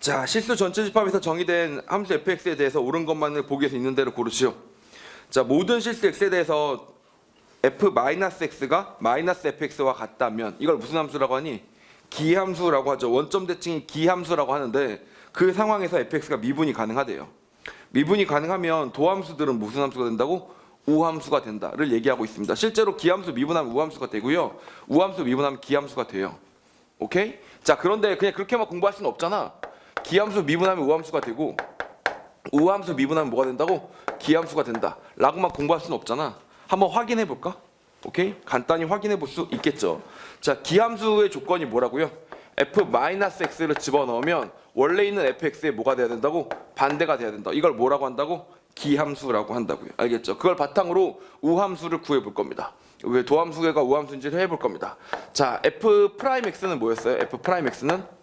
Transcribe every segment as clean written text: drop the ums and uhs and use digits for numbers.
자, 실수 전체 집합에서 정의된 함수 fx에 대해서 옳은 것만을 보기 위해서 있는 대로 고르시오. 자, 모든 실수 x에 대해서 f-x가 -fx와 같다면 이걸 무슨 함수라고 하니? 기함수라고 하죠. 원점 대칭이 기함수라고 하는데 그 상황에서 fx가 미분이 가능하대요. 미분이 가능하면 도함수들은 무슨 함수가 된다고? 우함수가 된다를 얘기하고 있습니다. 실제로 기함수 미분하면 우함수가 되고요. 우함수 미분하면 기함수가 돼요. 오케이? 자, 그런데 그냥 그렇게만 공부할 수는 없잖아. 기함수 미분하면 우함수가 되고 우함수 미분하면 뭐가 된다고? 기함수가 된다 라고만 공부할 수는 없잖아. 한번 확인해 볼까? 오케이? 간단히 확인해 볼 수 있겠죠. 자, 기함수의 조건이 뭐라고요? f-x를 집어넣으면 원래 있는 fx에 뭐가 돼야 된다고? 반대가 돼야 된다. 이걸 뭐라고 한다고? 기함수라고 한다고요. 알겠죠? 그걸 바탕으로 우함수를 구해 볼 겁니다. 왜 도함수가 우함수인지를 해볼 겁니다. 자, f'x는 뭐였어요? f'x는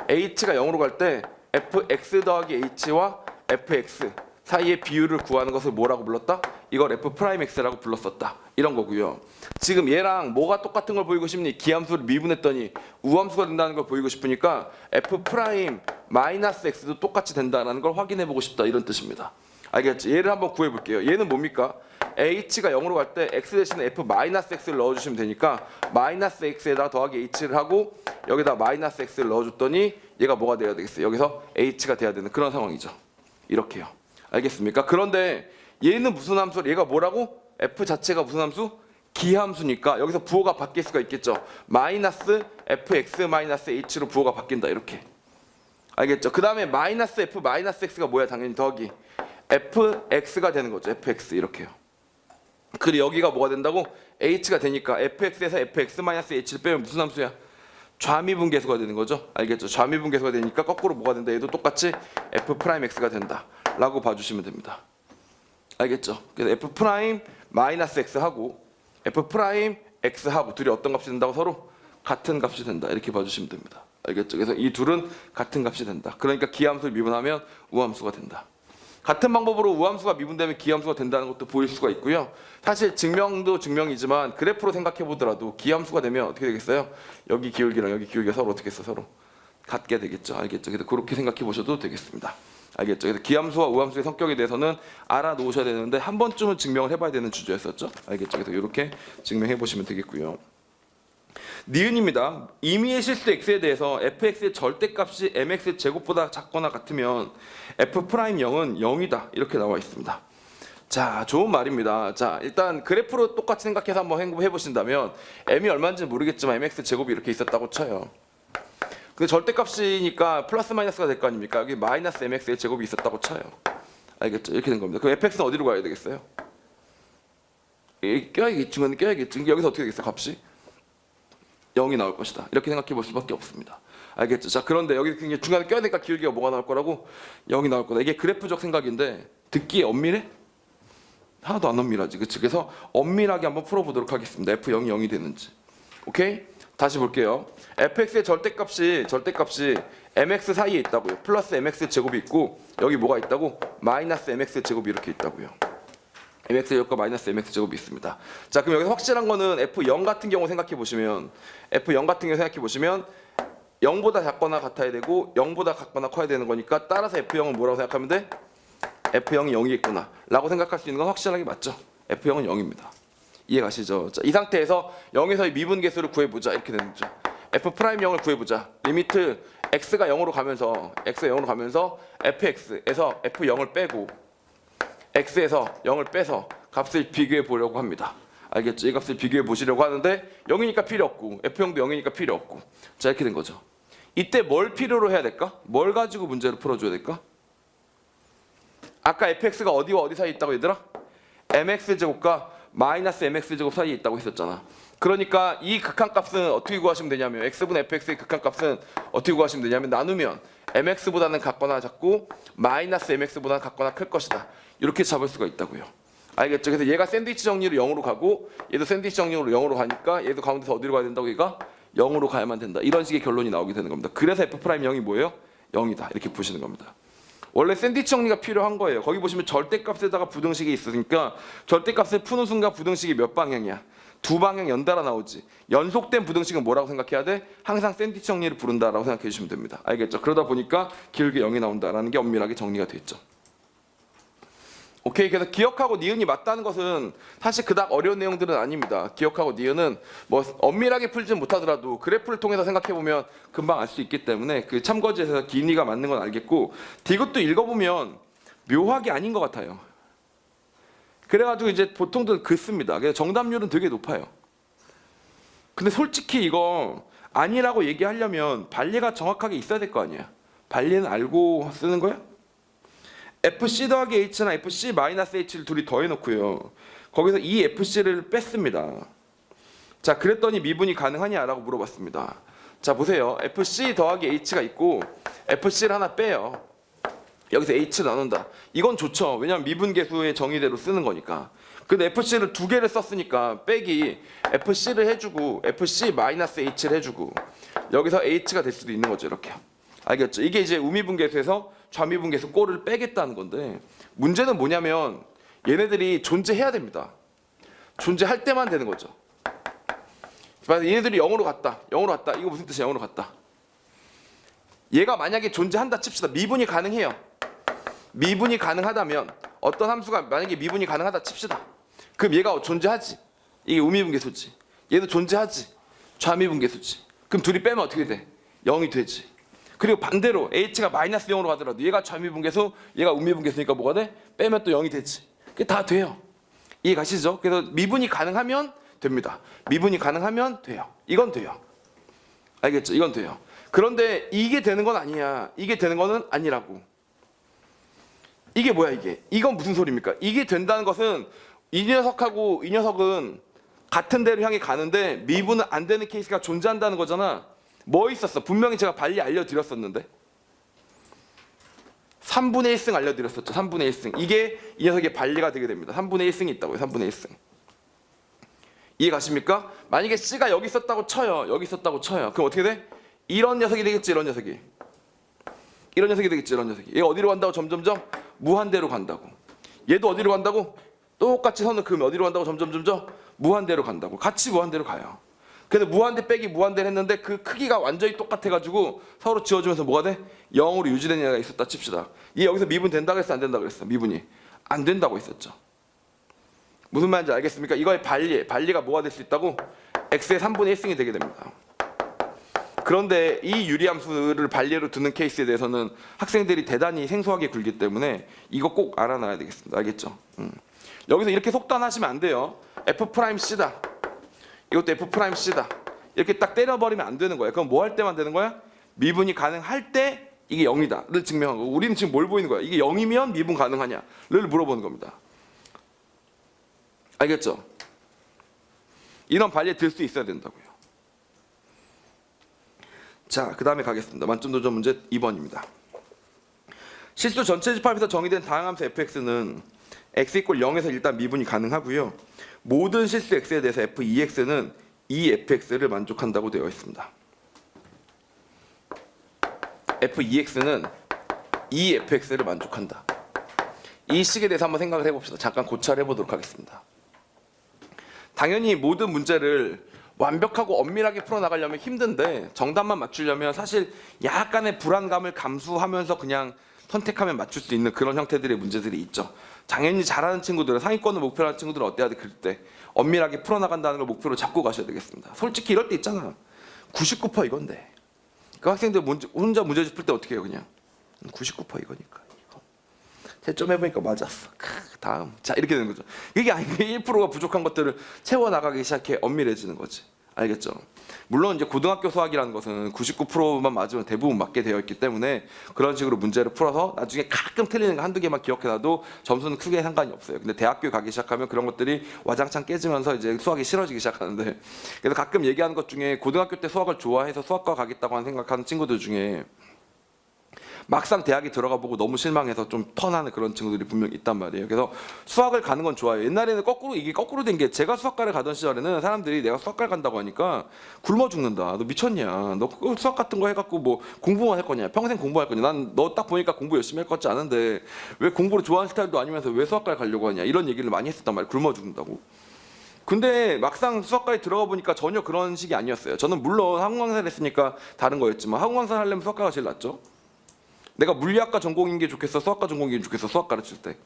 h가 0으로 갈 때 fx 더하기 h와 fx 사이의 비율을 구하는 것을 뭐라고 불렀다? 이걸 f'x라고 불렀었다. 이런 거고요. 지금 얘랑 뭐가 똑같은 걸 보이고 싶니? 기함수를 미분했더니 우함수가 된다는 걸 보이고 싶으니까 f'-x도 똑같이 된다는 걸 확인해 보고 싶다. 이런 뜻입니다. 알겠지? 얘를 한번 구해 볼게요. 얘는 뭡니까? h가 0으로 갈 때 x 대신에 f-x를 넣어주시면 되니까 -x에다 더하기 h를 하고 여기다 -x를 넣어줬더니 얘가 뭐가 돼야 되겠어요? 여기서 h가 돼야 되는 그런 상황이죠. 이렇게요. 알겠습니까? 그런데 얘는 무슨 함수? 얘가 뭐라고? f 자체가 무슨 함수? 기함수니까 여기서 부호가 바뀔 수가 있겠죠. -fx-h로 부호가 바뀐다. 이렇게. 알겠죠? 그 다음에 -f-x가 뭐야? 당연히 더하기 fx가 되는 거죠. fx 이렇게요. 그리고 여기가 뭐가 된다고? h가 되니까 fx에서 fx-h를 빼면 무슨 함수야? 좌미분계수가 되는 거죠. 알겠죠? 좌미분계수가 되니까 거꾸로 뭐가 된다? 얘도 똑같이 f'x가 된다 라고 봐주시면 됩니다. 알겠죠? 그래서 f'-x하고 f'x하고 둘이 어떤 값이 된다고? 서로 같은 값이 된다. 이렇게 봐주시면 됩니다. 알겠죠? 그래서 이 둘은 같은 값이 된다. 그러니까 기함수를 미분하면 우함수가 된다. 같은 방법으로 우함수가 미분되면 기함수가 된다는 것도 보일 수가 있고요. 사실 증명도 증명이지만 그래프로 생각해 보더라도 기함수가 되면 어떻게 되겠어요? 여기 기울기랑 여기 기울기가 서로 어떻게 해서 서로 같게 되겠죠. 알겠죠? 그래서 그렇게 생각해 보셔도 되겠습니다. 알겠죠? 그래서 기함수와 우함수의 성격에 대해서는 알아놓으셔야 되는데 한 번쯤은 증명을 해봐야 되는 주제였었죠. 알겠죠? 그래서 이렇게 증명해 보시면 되겠고요. 니은입니다. 임의의 실수 x에 대해서 fx의 절대값이 mx의 제곱보다 작거나 같으면 f'0은 0이다. 이렇게 나와 있습니다. 자, 좋은 말입니다. 자, 일단 그래프로 똑같이 생각해서 한번 해보신다면 m이 얼마인지 모르겠지만 mx 제곱이 이렇게 있었다고 쳐요. 근데 절대값이니까 플러스 마이너스가 될 거 아닙니까? 여기 마이너스 mx의 제곱이 있었다고 쳐요. 알겠죠? 이렇게 된 겁니다. 그럼 fx는 어디로 가야 되겠어요? 껴야겠지만 껴야겠지. 여기서 어떻게 되겠어요? 값이 0이 나올 것이다. 이렇게 생각해 볼 수밖에 없습니다. 알겠죠? 자, 그런데 여기 중간에 껴야 되니까 기울기가 뭐가 나올 거라고? 0이 나올 거다. 이게 그래프적 생각인데 듣기에 엄밀해? 하나도 안 엄밀하지. 그치? 그래서 엄밀하게 한번 풀어보도록 하겠습니다. f0이 0이 되는지. 오케이? 다시 볼게요. fx의 절대값이 mx 사이에 있다고요. 플러스 mx 제곱이 있고 여기 뭐가 있다고? 마이너스 mx 제곱이 이렇게 있다고요. mx 제곱과 마이너스 mx 제곱이 있습니다. 자, 그럼 여기서 확실한 거는 f0 같은 경우 생각해 보시면 0보다 작거나 같아야 되고 0보다 같거나 커야 되는 거니까 따라서 f0은 뭐라고 생각하면 돼? f0이 0이겠구나 라고 생각할 수 있는 건 확실하게 맞죠? f0은 0입니다. 이해 가시죠? 자, 이 상태에서 0에서의 미분계수를 구해보자. 이렇게 되는 거죠. f'0을 구해보자. 리미트 x가 0으로 가면서 fx에서 f0을 빼고 x에서 0을 빼서 값을 비교해 보려고 합니다. 알겠죠? 이 값을 비교해 보시려고 하는데 0이니까 필요 없고 f0도 0이니까 필요 없고 자, 이렇게 된 거죠. 이때 뭘 필요로 해야 될까? 뭘 가지고 문제를 풀어줘야 될까? 아까 fx가 어디와 어디 사이에 있다고 얘들아? mx제곱과 마이너스 mx제곱 사이에 있다고 했었잖아. 그러니까 이 극한값은 어떻게 구하시면 되냐면 x분의 fx의 극한값은 어떻게 구하시면 되냐면 나누면 mx보다는 같거나 작고 마이너스 mx보다는 같거나 클 것이다. 이렇게 잡을 수가 있다고요. 알겠죠? 그래서 얘가 샌드위치 정리로 0으로 가고 얘도 샌드위치 정리로 0으로 가니까 얘도 가운데서 어디로 가야 된다고? 얘가 0으로 가야만 된다. 이런 식의 결론이 나오게 되는 겁니다. 그래서 f'0이 뭐예요? 0이다. 이렇게 보시는 겁니다. 원래 샌드위치 정리가 필요한 거예요. 거기 보시면 절대값에다가 부등식이 있으니까 절대값을 푸는 순간 부등식이 몇 방향이야? 두 방향 연달아 나오지. 연속된 부등식은 뭐라고 생각해야 돼? 항상 샌드위치 정리를 부른다라고 생각해 주시면 됩니다. 알겠죠? 그러다 보니까 기울기 0이 나온다라는 게 엄밀하게 정리가 됐죠. 오케이. 그래서 기억하고 니은이 맞다는 것은 사실 그닥 어려운 내용들은 아닙니다. 기억하고 니은은 뭐 엄밀하게 풀지는 못하더라도 그래프를 통해서 생각해 보면 금방 알 수 있기 때문에 그 참거지에서 기니가 맞는 건 알겠고, 이것도 읽어보면 묘하게 아닌 것 같아요. 그래가지고 이제 보통들 긋습니다. 그래서 정답률은 되게 높아요. 근데 솔직히 이거 아니라고 얘기하려면 반례가 정확하게 있어야 될 거 아니야. 반례는 알고 쓰는 거야? FC 더하기 H나 FC 마이너스 H를 둘이 더해놓고요. 거기서 이 FC를 뺐습니다. 자, 그랬더니 미분이 가능하냐라고 물어봤습니다. 자, 보세요. FC 더하기 H가 있고 FC를 하나 빼요. 여기서 H 나눈다. 이건 좋죠. 왜냐하면 미분계수의 정의대로 쓰는 거니까. 근데 FC를 두 개를 썼으니까 빼기 FC를 해주고 FC 마이너스 H를 해주고 여기서 H가 될 수도 있는 거죠. 이렇게. 알겠죠? 이게 이제 우미분계수에서 좌미분계수 꼴을 빼겠다는 건데, 문제는 뭐냐면 얘네들이 존재해야 됩니다. 존재할 때만 되는 거죠. 얘네들이 0으로 갔다. 0으로 갔다. 이거 무슨 뜻이야? 0으로 갔다. 얘가 만약에 존재한다 칩시다. 미분이 가능해요. 미분이 가능하다면 어떤 함수가 만약에 미분이 가능하다 칩시다. 그럼 얘가 존재하지. 이게 우미분계수지. 얘도 존재하지. 좌미분계수지. 그럼 둘이 빼면 어떻게 돼? 0이 되지. 그리고 반대로 H가 마이너스 0으로 가더라도 얘가 좌미분계수, 얘가 우미분계수니까 뭐가 돼? 빼면 또 0이 되지. 그게 다 돼요. 이해 가시죠? 그래서 미분이 가능하면 됩니다. 미분이 가능하면 돼요. 이건 돼요. 알겠죠? 이건 돼요. 그런데 이게 되는 건 아니야. 이게 되는 거는 아니라고. 이게 뭐야 이게? 이건 무슨 소리입니까? 이게 된다는 것은 이 녀석하고 이 녀석은 같은 데로 향해 가는데 미분은 안 되는 케이스가 존재한다는 거잖아. 뭐 있었어? 분명히 제가 반리 알려드렸었는데 3분의 1승 알려드렸었죠. 3분의 1승. 이게 이 녀석의 반리가 되게 됩니다. 3분의 1승이 있다고요. 3분의 1승. 이해 가십니까? 만약에 C가 여기 있었다고 쳐요. 여기 있었다고 쳐요. 그럼 어떻게 돼? 이런 녀석이 되겠지. 이런 녀석이. 이런 녀석이 되겠지. 이런 녀석이. 얘가 어디로 간다고? 점점점 무한대로 간다고. 얘도 어디로 간다고? 똑같이 선을 그으면 어디로 간다고? 점점점점 무한대로 간다고. 같이 무한대로 가요. 그래서 무한대 빼기 무한대를 했는데 그 크기가 완전히 똑같아가지고 서로 지워주면서 뭐가 돼? 0으로 유지되는 애가 있었다 칩시다. 얘 여기서 미분 된다고 했어? 안 된다고 그랬어? 미분이 안 된다고 했었죠. 무슨 말인지 알겠습니까? 이거의 반리가 뭐가 될 수 있다고? x의 3분의 1승이 되게 됩니다. 그런데 이 유리함수를 반리로 두는 케이스에 대해서는 학생들이 대단히 생소하게 굴기 때문에 이거 꼭 알아놔야 되겠습니다. 알겠죠? 여기서 이렇게 속단하시면 안 돼요. F'C다. 이것도 F'C다. 이렇게 딱 때려버리면 안 되는 거예요. 그럼 뭐 할 때만 되는 거야? 미분이 가능할 때 이게 0이다를 증명한 거고, 우리는 지금 뭘 보이는 거야? 이게 0이면 미분 가능하냐를 물어보는 겁니다. 알겠죠? 이런 반리에 들 수 있어야 된다고요. 자, 그 다음에 가겠습니다. 만점 도전 문제 2번입니다. 실수 전체 집합에서 정의된 다항함수 fx는 x = 0에서 일단 미분이 가능하고요. 모든 실수 x에 대해서 f2x는 이 fx를 만족한다고 되어 있습니다. f2x는 이 fx를 만족한다. 이 식에 대해서 한번 생각을 해봅시다. 잠깐 고찰해 보도록 하겠습니다. 당연히 모든 문제를 완벽하고 엄밀하게 풀어나가려면 힘든데, 정답만 맞추려면 사실 약간의 불안감을 감수하면서 그냥 선택하면 맞출 수 있는 그런 형태들의 문제들이 있죠. 당연히 잘하는 친구들은, 상위권을 목표로 하는 친구들은 어때야 돼? 그럴 때 엄밀하게 풀어나간다는 걸 목표로 잡고 가셔야 되겠습니다. 솔직히 이럴 때 있잖아. 99% 이건데 그 학생들 혼자 문제 풀 때 어떻게 해요? 그냥 99% 이거니까 채점 해보니까 맞았어. 다음. 자, 이렇게 되는 거죠. 이게 아니고 1%가 부족한 것들을 채워나가기 시작해 엄밀해지는 거지. 알겠죠? 물론 이제 고등학교 수학이라는 것은 99%만 맞으면 대부분 맞게 되어 있기 때문에 그런 식으로 문제를 풀어서 나중에 가끔 틀리는 거 한두 개만 기억해놔도 점수는 크게 상관이 없어요. 근데 대학교 가기 시작하면 그런 것들이 와장창 깨지면서 이제 수학이 싫어지기 시작하는데, 그래서 가끔 얘기하는 것 중에 고등학교 때 수학을 좋아해서 수학과 가겠다고 생각하는 친구들 중에 막상 대학에 들어가 보고 너무 실망해서 좀 턴하는 그런 친구들이 분명 있단 말이에요. 그래서 수학을 가는 건 좋아요. 옛날에는 이게 거꾸로 된 게, 제가 수학과를 가던 시절에는 사람들이 내가 수학과를 간다고 하니까 굶어 죽는다. 너 미쳤냐? 너 수학 같은 거 해갖고 뭐 공부만 할 거냐? 평생 공부할 거냐? 난 너 딱 보니까 공부 열심히 할 것 같지 않은데 왜 공부를 좋아하는 스타일도 아니면서 왜 수학과를 가려고 하냐? 이런 얘기를 많이 했었단 말이에요. 굶어 죽는다고. 근데 막상 수학과에 들어가 보니까 전혀 그런 식이 아니었어요. 저는 물론 항공강사를 했으니까 다른 거였지만 항공강사를 하려면 수학과가 제일 낫죠. 내가 물리학과 전공인 게 좋겠어, 수학과 전공인 게 좋겠어, 수학 가르칠 때.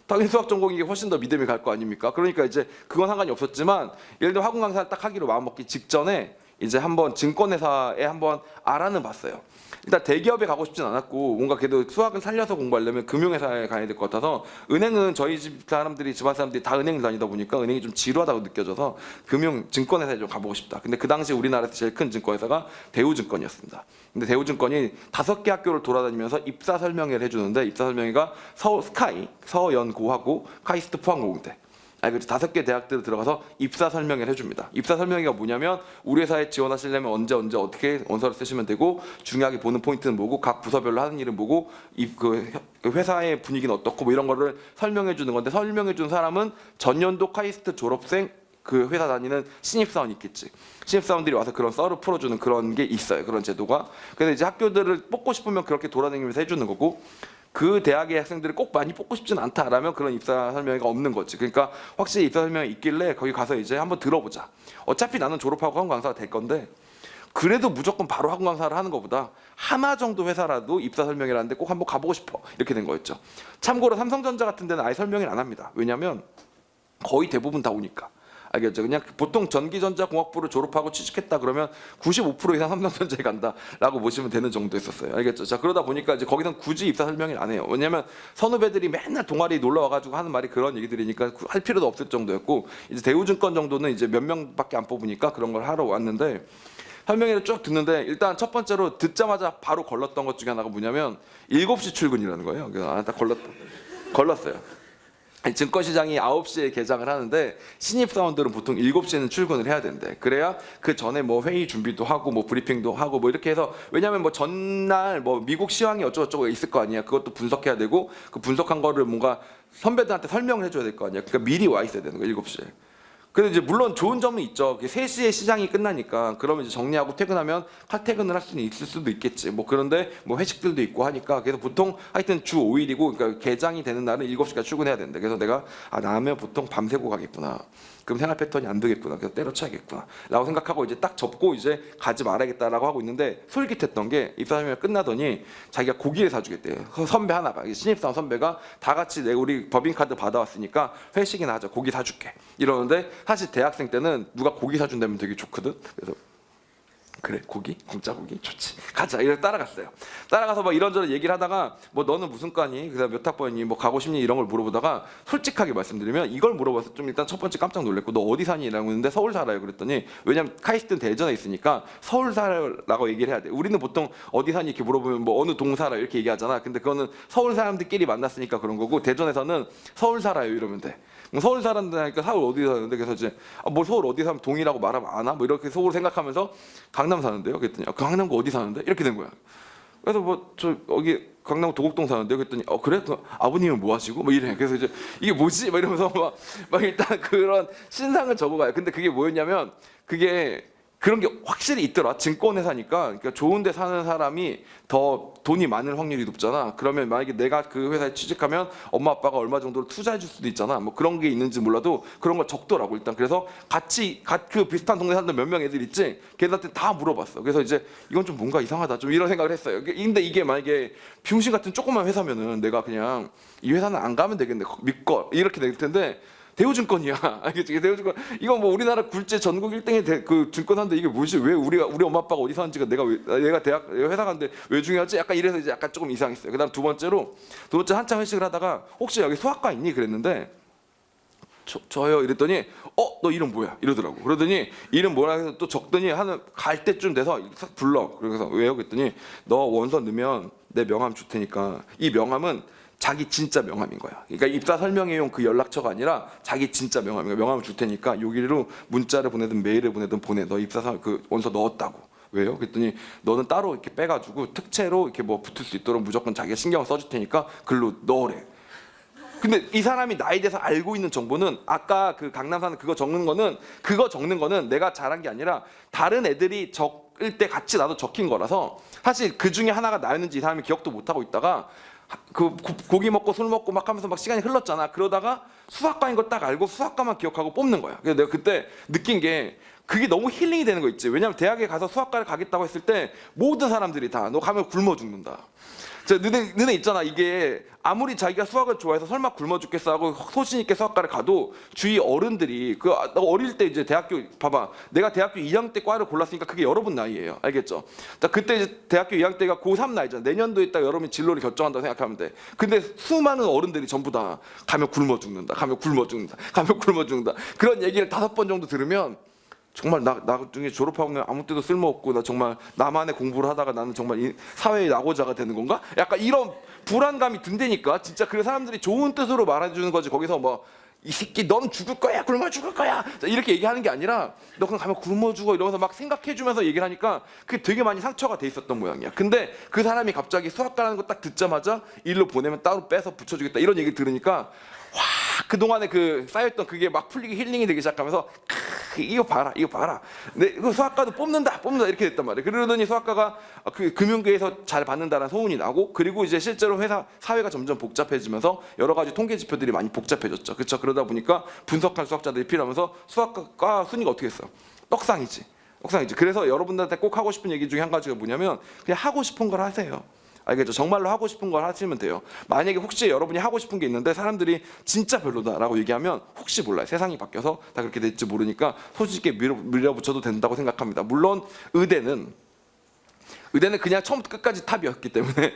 당연히 수학 전공인 게 훨씬 더 믿음이 갈 거 아닙니까? 그러니까 이제 그건 상관이 없었지만 예를 들어 학원 강사를 딱 하기로 마음먹기 직전에 이제 한번 증권회사에 한번 알아는 봤어요. 일단 대기업에 가고 싶진 않았고 뭔가 그래도 수학을 살려서 공부하려면 금융회사에 가야 될 것 같아서 은행은 저희 집 사람들이 집안 사람들이 다 은행을 다니다 보니까 은행이 좀 지루하다고 느껴져서 증권회사에 좀 가보고 싶다. 근데 그 당시 우리나라에서 제일 큰 증권회사가 대우증권이었습니다. 근데 대우증권이 5개 학교를 돌아다니면서 입사 설명회를 해주는데 입사 설명회가 서울 스카이, 서연고하고 카이스트 포항공대. 그렇죠. 5개 대학들을 들어가서 입사 설명회를 해줍니다. 입사 설명회가 뭐냐면 우리 회사에 지원하시려면 언제 어떻게 원서를 쓰시면 되고 중요하게 보는 포인트는 뭐고 각 부서별로 하는 일은 뭐고 그 회사의 분위기는 어떻고 뭐 이런 거를 설명해 주는 건데 설명해 주는 사람은 전년도 카이스트 졸업생 그 회사 다니는 신입사원이 있겠지. 신입사원들이 와서 그런 썰을 풀어주는 그런 게 있어요. 그런 제도가. 그래서 이제 학교들을 뽑고 싶으면 그렇게 돌아다니면서 해주는 거고 그 대학의 학생들을 꼭 많이 뽑고 싶진 않다라면 그런 입사 설명회가 없는 거지. 그러니까 확실히 입사 설명회 있길래 거기 가서 이제 한번 들어보자. 어차피 나는 졸업하고 학원 강사가 될 건데 그래도 무조건 바로 학원 강사를 하는 것보다 하나 정도 회사라도 입사 설명회라는데 꼭 한번 가보고 싶어. 이렇게 된 거였죠. 참고로 삼성전자 같은 데는 아예 설명회를 안 합니다. 왜냐하면 거의 대부분 다 오니까. 알겠죠? 그냥 보통 전기전자공학부를 졸업하고 취직했다 그러면 95% 이상 삼성전자에 간다라고 보시면 되는 정도였었어요. 알겠죠? 자, 그러다 보니까 이제 거기선 굳이 입사 설명을 안 해요. 왜냐면 선후배들이 맨날 동아리 놀러 와가지고 하는 말이 그런 얘기들이니까 할 필요도 없을 정도였고 이제 대우증권 정도는 이제 몇 명밖에 안 뽑으니까 그런 걸 하러 왔는데 설명회를 쭉 듣는데 일단 첫 번째로 듣자마자 바로 걸렀던 것 중에 하나가 뭐냐면 7시 출근이라는 거예요. 그래서 딱 걸렀어요. 증권시장이 9시에 개장을 하는데 신입사원들은 보통 7시에는 출근을 해야 된대. 그래야 그 전에 뭐 회의 준비도 하고 뭐 브리핑도 하고 뭐 이렇게 해서 왜냐면 뭐 전날 뭐 미국 시황이 어쩌고저쩌고 있을 거 아니야. 그것도 분석해야 되고 그 분석한 거를 뭔가 선배들한테 설명을 해줘야 될 거 아니야. 그러니까 미리 와 있어야 되는 거야 7시에. 근데 이제 물론 좋은 점은 있죠. 3시에 시장이 끝나니까 그러면 이제 정리하고 퇴근하면 칼퇴근을 할 수는 있을 수도 있겠지. 뭐 그런데 뭐 회식들도 있고 하니까 그래서 보통 하여튼 주 5일이고 그러니까 개장이 되는 날은 7시까지 출근해야 된대. 그래서 내가 나면 보통 밤새고 가겠구나. 그럼 생활 패턴이 안 되겠구나. 그래서 때려쳐야겠구나. 라고 생각하고 이제 딱 접고 이제 가지 말아야겠다라고 하고 있는데 솔깃했던 게 입사설명회 끝나더니 자기가 고기를 사주겠대요. 선배 하나가 신입사원 선배가 다 같이 우리 법인카드 받아왔으니까 회식이나 하자. 고기 사줄게. 이러는데 사실 대학생 때는 누가 고기 사준다면 되게 좋거든. 그래서 그래 고기? 공짜 고기? 좋지 가자 이래서 따라갔어요. 따라가서 막 이런저런 얘기를 하다가 뭐 너는 무슨 과니? 그다음 몇 학번이니? 뭐 가고 싶니? 이런 걸 물어보다가 솔직하게 말씀드리면 이걸 물어봐서 좀 일단 첫 번째 깜짝 놀랐고 너 어디 사니? 라고 했는데 서울 살아요. 그랬더니 왜냐면 카이스트는 대전에 있으니까 서울 살아라고 얘기를 해야 돼. 우리는 보통 어디 사니? 이렇게 물어보면 뭐 어느 동 살아 이렇게 얘기하잖아. 근데 그거는 서울 사람들끼리 만났으니까 그런 거고 대전에서는 서울 살아요 이러면 돼. 서울 사람들 하니까 서울 어디 사는데 그래서 이제 뭐 서울 어디 사면 동이라고 말하면 아나? 뭐 이렇게 서울 생각하면서 강남 사는데요. 그랬더니 강남구 어디 사는데? 이렇게 된 거야. 그래서 뭐 저 여기 강남 도곡동 사는데요. 그랬더니 그래? 그 아버님은 뭐 하시고? 뭐 이래. 그래서 이제 이게 뭐지? 막 이러면서 막 일단 그런 신상을 적어가요. 근데 그게 뭐였냐면 그게 그런 게 확실히 있더라. 증권회사니까 그러니까 좋은 데 사는 사람이 더 돈이 많을 확률이 높잖아. 그러면 만약에 내가 그 회사에 취직하면 엄마 아빠가 얼마 정도를 투자해 줄 수도 있잖아. 뭐 그런 게 있는지 몰라도 그런 걸 적더라고. 일단 그래서 같이 그 비슷한 동네 사는 몇 명 애들 있지. 걔들한테 다 물어봤어. 그래서 이제 이건 좀 뭔가 이상하다. 좀 이런 생각을 했어요. 근데 이게 만약에 비용신 같은 조그만 회사면은 내가 그냥 이 회사는 안 가면 되겠네. 믿고 이렇게 될 텐데 대우증권이야. 알겠지? 대우증권. 이거 뭐 우리나라 굴제 전국 1등의 그 증권사인데 이게 뭐지? 왜 우리 엄마 아빠가 어디 사는지가 내가 대학 회사 갔는데 왜 중요하지? 약간 이래서 이제 약간 조금 이상했어요. 그다음 두 번째 한참 회식을 하다가 혹시 여기 수학과 있니? 그랬는데 저요 이랬더니 너 이름 뭐야? 이러더라고. 그러더니 이름 뭐라 해서 또 적더니 갈 때쯤 돼서 싹 불러. 그래서 왜요? 그랬더니 너 원서 넣으면 내 명함 줄 테니까 이 명함은 자기 진짜 명함인 거야. 그러니까 입사 설명회용 그 연락처가 아니라 자기 진짜 명함인 거야. 명함을 줄 테니까 여기로 문자를 보내든 메일을 보내든 보내. 너 입사 그 원서 넣었다고. 왜요? 그랬더니 너는 따로 이렇게 빼가지고 특채로 이렇게 뭐 붙을 수 있도록 무조건 자기가 신경을 써줄 테니까 글로 넣으래. 근데 이 사람이 나에 대해서 알고 있는 정보는 아까 그 강남 사는 그거 적는 거는 내가 잘한 게 아니라 다른 애들이 적을 때 같이 나도 적힌 거라서 사실 그 중에 하나가 나였는지 이 사람이 기억도 못 하고 있다가 고기 먹고 술 먹고 막 하면서 막 시간이 흘렀잖아. 그러다가 수학과인 걸 딱 알고 수학과만 기억하고 뽑는 거야. 그래서 내가 그때 느낀 게 그게 너무 힐링이 되는 거 있지. 왜냐면 대학에 가서 수학과를 가겠다고 했을 때 모든 사람들이 다 너 가면 굶어 죽는다. 너네 있잖아. 이게 아무리 자기가 수학을 좋아해서 설마 굶어 죽겠어 하고 소신 있게 수학과를 가도 주위 어른들이 너 어릴 때 이제 대학교 봐봐. 내가 대학교 2학년 때 과를 골랐으니까 그게 여러분 나이예요. 알겠죠? 자, 그때 이제 대학교 2학년 때가 고3 나이잖아. 내년도에 딱 여러분이 진로를 결정한다고 생각하면 돼. 근데 수많은 어른들이 전부 다 가면 굶어 죽는다. 가면 굶어 죽는다. 가면 굶어 죽는다. 그런 얘기를 5번 정도 들으면 정말 나 중에 졸업하고 그냥 아무 때도 쓸모없고 나 정말 나만의 공부를 하다가 나는 정말 사회의 낙오자가 되는 건가? 약간 이런 불안감이 든다니까. 진짜 그 사람들이 좋은 뜻으로 말해주는 거지. 거기서 뭐 이 새끼 넌 죽을 거야, 굶어 죽을 거야 이렇게 얘기하는 게 아니라 너 그냥 가면 굶어 죽어 이러면서 막 생각해주면서 얘기를 하니까 그게 되게 많이 상처가 돼 있었던 모양이야. 근데 그 사람이 갑자기 수학과라는 거 딱 듣자마자 일로 보내면 따로 빼서 붙여주겠다 이런 얘기 들으니까 와, 그동안에 그 쌓였던 그게 막 풀리기 힐링이 되기 시작하면서 이거 봐라 그 수학과도 뽑는다 이렇게 됐단 말이에요. 그러더니 수학과가 그 금융계에서 잘 받는다는 소문이 나고, 그리고 이제 실제로 사회가 점점 복잡해지면서 여러 가지 통계 지표들이 많이 복잡해졌죠. 그렇죠? 그러다 보니까 분석할 수학자들이 필요하면서 수학과 순위가 어떻게 했어? 떡상이지. 그래서 여러분들한테 꼭 하고 싶은 얘기 중에 한 가지가 뭐냐면 그냥 하고 싶은 걸 하세요. 알겠죠? 정말로 하고 싶은 걸 하시면 돼요. 만약에 혹시 여러분이 하고 싶은 게 있는데 사람들이 진짜 별로다라고 얘기하면 혹시 몰라요. 세상이 바뀌어서 다 그렇게 될지 모르니까 솔직히 밀어붙여도 된다고 생각합니다. 물론 의대는 그냥 처음부터 끝까지 탑이었기 때문에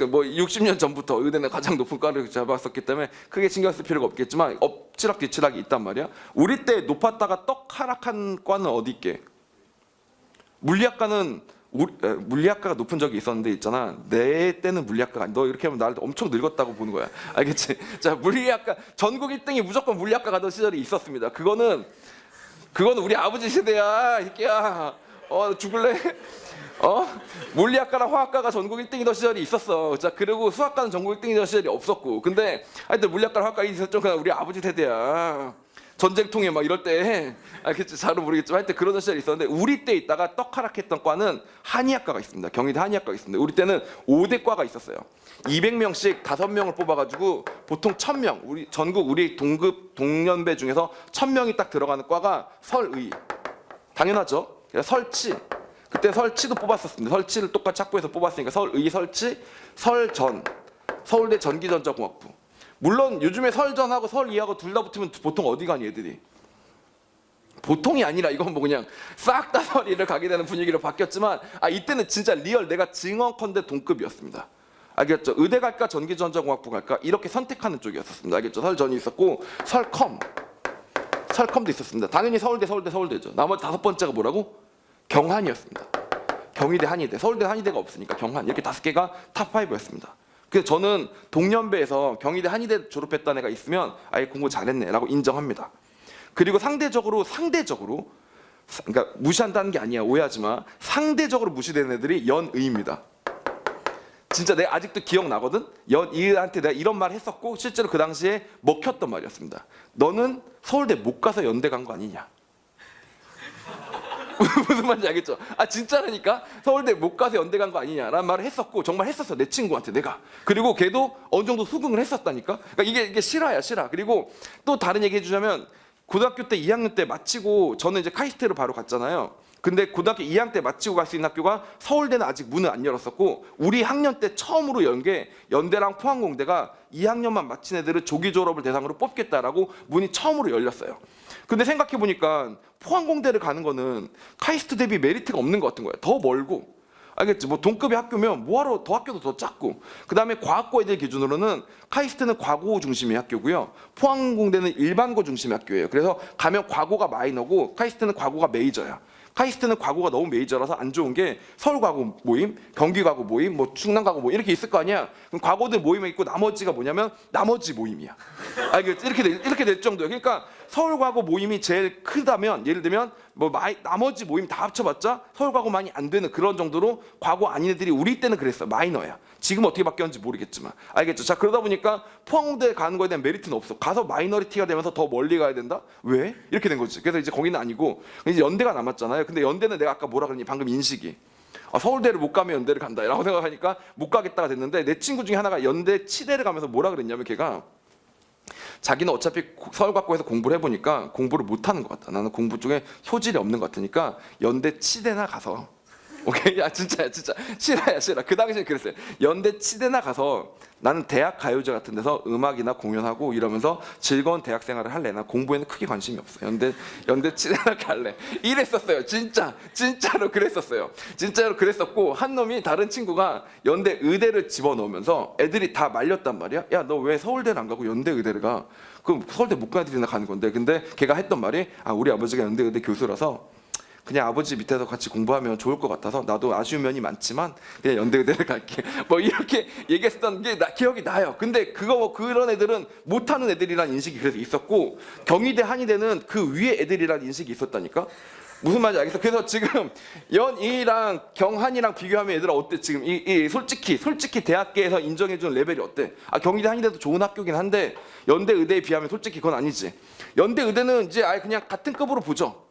뭐 60년 전부터 의대는 가장 높은 과를 잡았었기 때문에 크게 신경 쓸 필요가 없겠지만 엎치락 뒤치락이 있단 말이야. 우리 때 높았다가 떡 하락한 과는 어디 있게? 물리학과가 높은 적이 있었는데 있잖아. 내 때는 물리학과가 너 이렇게 하면 나를 엄청 늙었다고 보는 거야. 알겠지? 자, 물리학과 전국 1등이 무조건 물리학과 가던 시절이 있었습니다. 그거는 우리 아버지 세대야. 이끼야. 죽을래? 물리학과랑 화학과가 전국 1등이던 시절이 있었어. 자, 그리고 수학과는 전국 1등이던 시절이 없었고. 근데 하여튼 물리학과랑 화학과 있었죠. 그냥 우리 아버지 세대야. 전쟁통에 막 이럴 때 알겠지? 잘은 모르겠지만 하여튼 그런 시절이 있었는데 우리 때 있다가 떡 하락했던 과는 한의학과가 있습니다. 경희대 한의학과가 있습니다. 우리 때는 5대 과가 있었어요. 200명씩 5명을 뽑아가지고 보통 1000명 우리 동급 동년배 중에서 1000명이 딱 들어가는 과가 설의. 당연하죠. 설치. 그때 설치도 뽑았었습니다. 설치를 똑같이 학부에서 뽑았으니까 설의, 설치, 설전. 서울대 전기전자공학부. 물론 요즘에 설전하고 설이하고 둘 다 붙으면 보통 어디 가니 애들이? 보통이 아니라 이건 뭐 그냥 싹 다 설이를 가게 되는 분위기로 바뀌었지만 이때는 진짜 리얼 내가 증언컨대 동급이었습니다. 알겠죠? 의대 갈까 전기전자공학부 갈까 이렇게 선택하는 쪽이었습니다. 알겠죠? 설전이 있었고 설컴도 있었습니다. 당연히 서울대죠. 나머지 5번째가 뭐라고? 경한이었습니다. 경희대 한의대, 서울대 한의대가 없으니까 경한 이렇게 5개가 탑5였습니다. 그래서 저는 동년배에서 경희대 한의대 졸업했던 애가 있으면 공부 잘했네라고 인정합니다. 그리고 상대적으로 그러니까 무시한다는 게 아니야. 오해하지 마. 상대적으로 무시되는 애들이 연의입니다. 진짜 내가 아직도 기억나거든. 연의한테 내가 이런 말 했었고 실제로 그 당시에 먹혔던 말이었습니다. 너는 서울대 못 가서 연대 간 거 아니냐. 무슨 말인지 알겠죠? 진짜라니까 서울대 못 가서 연대 간 거 아니냐라는 말을 했었고 정말 했었어. 내 친구한테 내가. 그리고 걔도 어느 정도 수긍을 했었다니까. 그러니까 이게 실화야. 그리고 또 다른 얘기 해주자면 고등학교 때 2학년 때 마치고 저는 이제 카이스트로 바로 갔잖아요. 근데 고등학교 2학년 때 마치고 갈 수 있는 학교가 서울대는 아직 문을 안 열었었고 우리 학년 때 처음으로 연 게 연대랑 포항공대가 2학년만 마친 애들을 조기 졸업을 대상으로 뽑겠다라고 문이 처음으로 열렸어요. 근데 생각해보니까 포항공대를 가는 거는 카이스트 대비 메리트가 없는 것 같은 거예요. 더 멀고. 알겠지? 뭐 동급의 학교면 뭐하러 더 학교도 더 작고. 그 다음에 과학고 애들 기준으로는 카이스트는 과고 중심의 학교고요. 포항공대는 일반고 중심의 학교예요. 그래서 가면 과고가 마이너고 카이스트는 과고가 메이저야. 카이스트는 과고가 너무 메이저라서 안 좋은 게 서울 과고 모임, 경기 과고 모임, 뭐 충남 과고 모임 이렇게 있을 거 아니야. 그럼 과고들 모임에 있고 나머지가 뭐냐면 나머지 모임이야. 알겠지? 이렇게 될 정도야. 그러니까 서울 과고 모임이 제일 크다면 예를 들면 나머지 모임 다 합쳐봤자 서울 과고 많이 안 되는 그런 정도로 과고 아닌 애들이 우리 때는 그랬어. 마이너야. 지금 어떻게 바뀌었는지 모르겠지만 알겠죠? 자, 그러다 보니까 포항공대 가는 거에 대한 메리트는 없어. 가서 마이너리티가 되면서 더 멀리 가야 된다? 왜? 이렇게 된 거지. 그래서 이제 거기는 아니고 이제 연대가 남았잖아요. 근데 연대는 내가 아까 뭐라 그랬니? 방금 인식이 서울대를 못 가면 연대를 간다 라고 생각하니까 못 가겠다가 됐는데, 내 친구 중에 하나가 연대 치대를 가면서 뭐라 그랬냐면, 걔가 자기는 어차피 서울과고에서 공부를 해보니까 공부를 못하는 것 같다, 나는 공부 쪽에 소질이 없는 것 같으니까 연대 치대나 가서, 오케이, 야 진짜야, 진짜 실화야, 실화. 그 당시에 그랬어요. 연대 치대나 가서 나는 대학 가요제 같은 데서 음악이나 공연하고 이러면서 즐거운 대학 생활을 할래. 나 공부에는 크게 관심이 없어. 연대 치대나 갈래. 이랬었어요. 진짜로 그랬었어요. 진짜로 그랬었고, 한 놈이, 다른 친구가 연대 의대를 집어넣으면서 애들이 다 말렸단 말이야. 야, 너 왜 서울대를 안 가고 연대 의대를 가? 그럼 서울대 못 가는 애들이나 가는 건데. 근데 걔가 했던 말이, 우리 아버지가 연대 의대 교수라서 그냥 아버지 밑에서 같이 공부하면 좋을 것 같아서 나도 아쉬운 면이 많지만 그냥 연대 의대를 갈게. 뭐 이렇게 얘기했었던 게 기억이 나요. 근데 그런 애들은 못하는 애들이란 인식이 그래서 있었고, 경희대 한의대는 그 위에 애들이란 인식이 있었다니까. 무슨 말인지 알겠어? 그래서 지금 연희랑 경한이랑 비교하면 얘들아 어때? 지금 솔직히 대학계에서 인정해주는 레벨이 어때? 경희대 한의대도 좋은 학교긴 한데 연대 의대에 비하면 솔직히 그건 아니지. 연대 의대는 이제 아예 그냥 같은 급으로 보죠.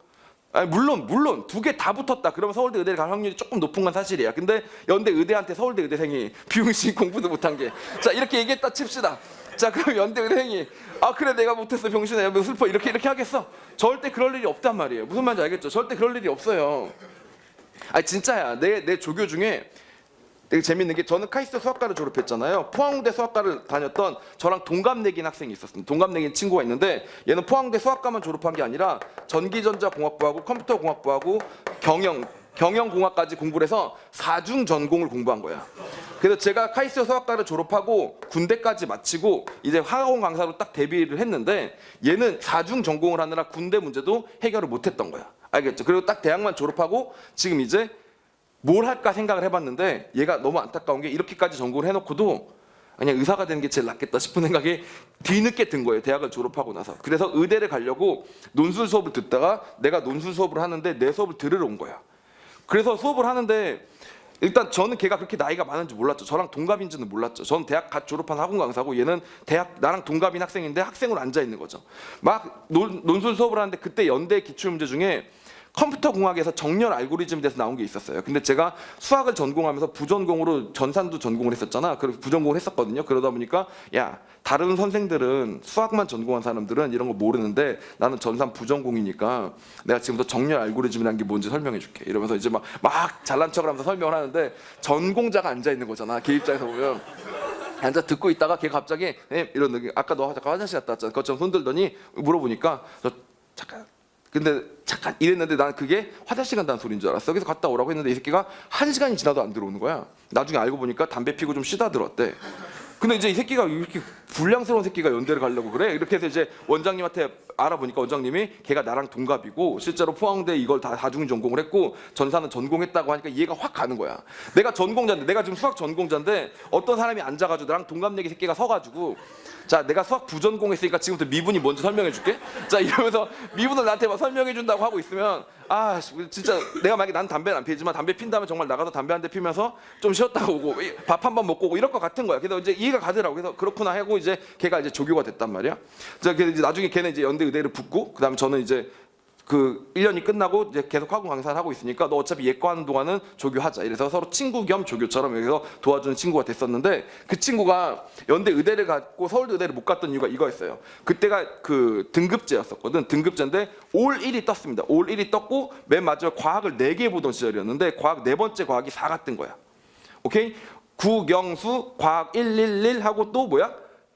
물론 두 개 다 붙었다 그러면 서울대 의대를 갈 확률이 조금 높은 건 사실이야. 근데 연대 의대한테 서울대 의대생이 비용신 공부도 못한 게, 자 이렇게 얘기했다 칩시다. 자 그럼 연대 의대생이 그래 내가 못했어 병신아 슬퍼 이렇게 하겠어? 절대 그럴 일이 없단 말이에요. 무슨 말인지 알겠죠? 절대 그럴 일이 없어요. 진짜야. 내 조교 중에 되게 재밌는 게, 저는 카이스트 수학과를 졸업했잖아요. 포항대 수학과를 다녔던 저랑 동갑내기인 학생이 있었습니다. 동갑내기인 친구가 있는데, 얘는 포항대 수학과만 졸업한 게 아니라 전기전자공학부하고 컴퓨터공학부하고 경영공학까지 공부를 해서 4중 전공을 공부한 거야. 그래서 제가 카이스트 수학과를 졸업하고 군대까지 마치고 이제 학원 강사로 딱 데뷔를 했는데, 얘는 4중 전공을 하느라 군대 문제도 해결을 못했던 거야. 알겠죠? 그리고 딱 대학만 졸업하고 지금 이제 뭘 할까 생각을 해봤는데, 얘가 너무 안타까운 게 이렇게까지 전공을 해놓고도 그냥 의사가 되는 게 제일 낫겠다 싶은 생각이 뒤늦게 든 거예요. 대학을 졸업하고 나서. 그래서 의대를 가려고 논술 수업을 듣다가 내가 논술 수업을 하는데 내 수업을 들으러 온 거야. 그래서 수업을 하는데 일단 저는 걔가 그렇게 나이가 많은지 몰랐죠. 저랑 동갑인지는 몰랐죠. 저는 대학 갓 졸업한 학원 강사고, 얘는 대학 나랑 동갑인 학생인데 학생으로 앉아 있는 거죠. 막 논술 수업을 하는데 그때 연대 기출문제 중에 컴퓨터 공학에서 정렬 알고리즘에 대해서 나온 게 있었어요. 근데 제가 수학을 전공하면서 부전공으로 전산도 전공을 했었잖아. 그래서 부전공을 했었거든요. 그러다 보니까 다른 선생들은 수학만 전공한 사람들은 이런 거 모르는데 나는 전산 부전공이니까 내가 지금부터 정렬 알고리즘이라는 게 뭔지 설명해 줄게. 이러면서 이제 막 잘난 척을 하면서 설명을 하는데, 전공자가 앉아 있는 거잖아. 걔 입장에서 보면. 앉아 듣고 있다가 걔 갑자기 이런 느낌. 아까 너 잠깐 화장실 갔다 왔잖아. 그것처럼 손 들더니 물어보니까 근데 잠깐 이랬는데 나는 그게 화장실 간다는 소리인 줄 알았어. 그래서 갔다 오라고 했는데 이 새끼가 1시간이 지나도 안 들어오는 거야. 나중에 알고 보니까 담배 피고 좀 쉬다 들었대. 근데 이제 이 새끼가 이렇게 불량스러운 새끼가 연대를 가려고 그래? 이렇게 해서 이제 원장님한테 알아보니까 원장님이 걔가 나랑 동갑이고 실제로 포항대 이걸 다 다중 전공을 했고 전사는 전공했다고 하니까 이해가 확 가는 거야. 내가 전공자인데, 내가 지금 수학 전공자인데 어떤 사람이 앉아가지고 나랑 동갑내기 새끼가 서가지고, 자 내가 수학 부전공했으니까 지금부터 미분이 뭔지 설명해 줄게. 자 이러면서 미분을 나한테 막 설명해 준다고 하고 있으면, 진짜 내가 만약에 난 담배는 안 피지만 담배 핀다면 정말 나가서 담배 한 대 피면서 좀 쉬었다 오고 밥 한 번 먹고 오고 이럴 것 같은 거야. 그래서 이제 이해가 가더라고. 그래서 그렇구나 하고 이제 걔가 이제 조교가 됐단 말이야. 그래서 이제 나중에 걔는 이제 연대 의대를 붙고, 그다음에 저는 이제 그 1년이 끝나고 이제 계속 학원 강사를 하고 있으니까 너 어차피 예과 하는 동안은 조교하자. 이래서 서로 친구 겸 조교처럼 여기서 도와주는 친구가 됐었는데, 그 친구가 연대 의대를 갔고 서울대 의대를 못 갔던 이유가 이거였어요. 그때가 그 등급제였었거든. 등급제인데 올 1이 떴습니다. 올 1이 떴고 맨 마지막 과학을 4개 보던 시절이었는데 과학 4번째 과학이 4가 뜬 거야. 오케이? 국영수 과학 111 하고 또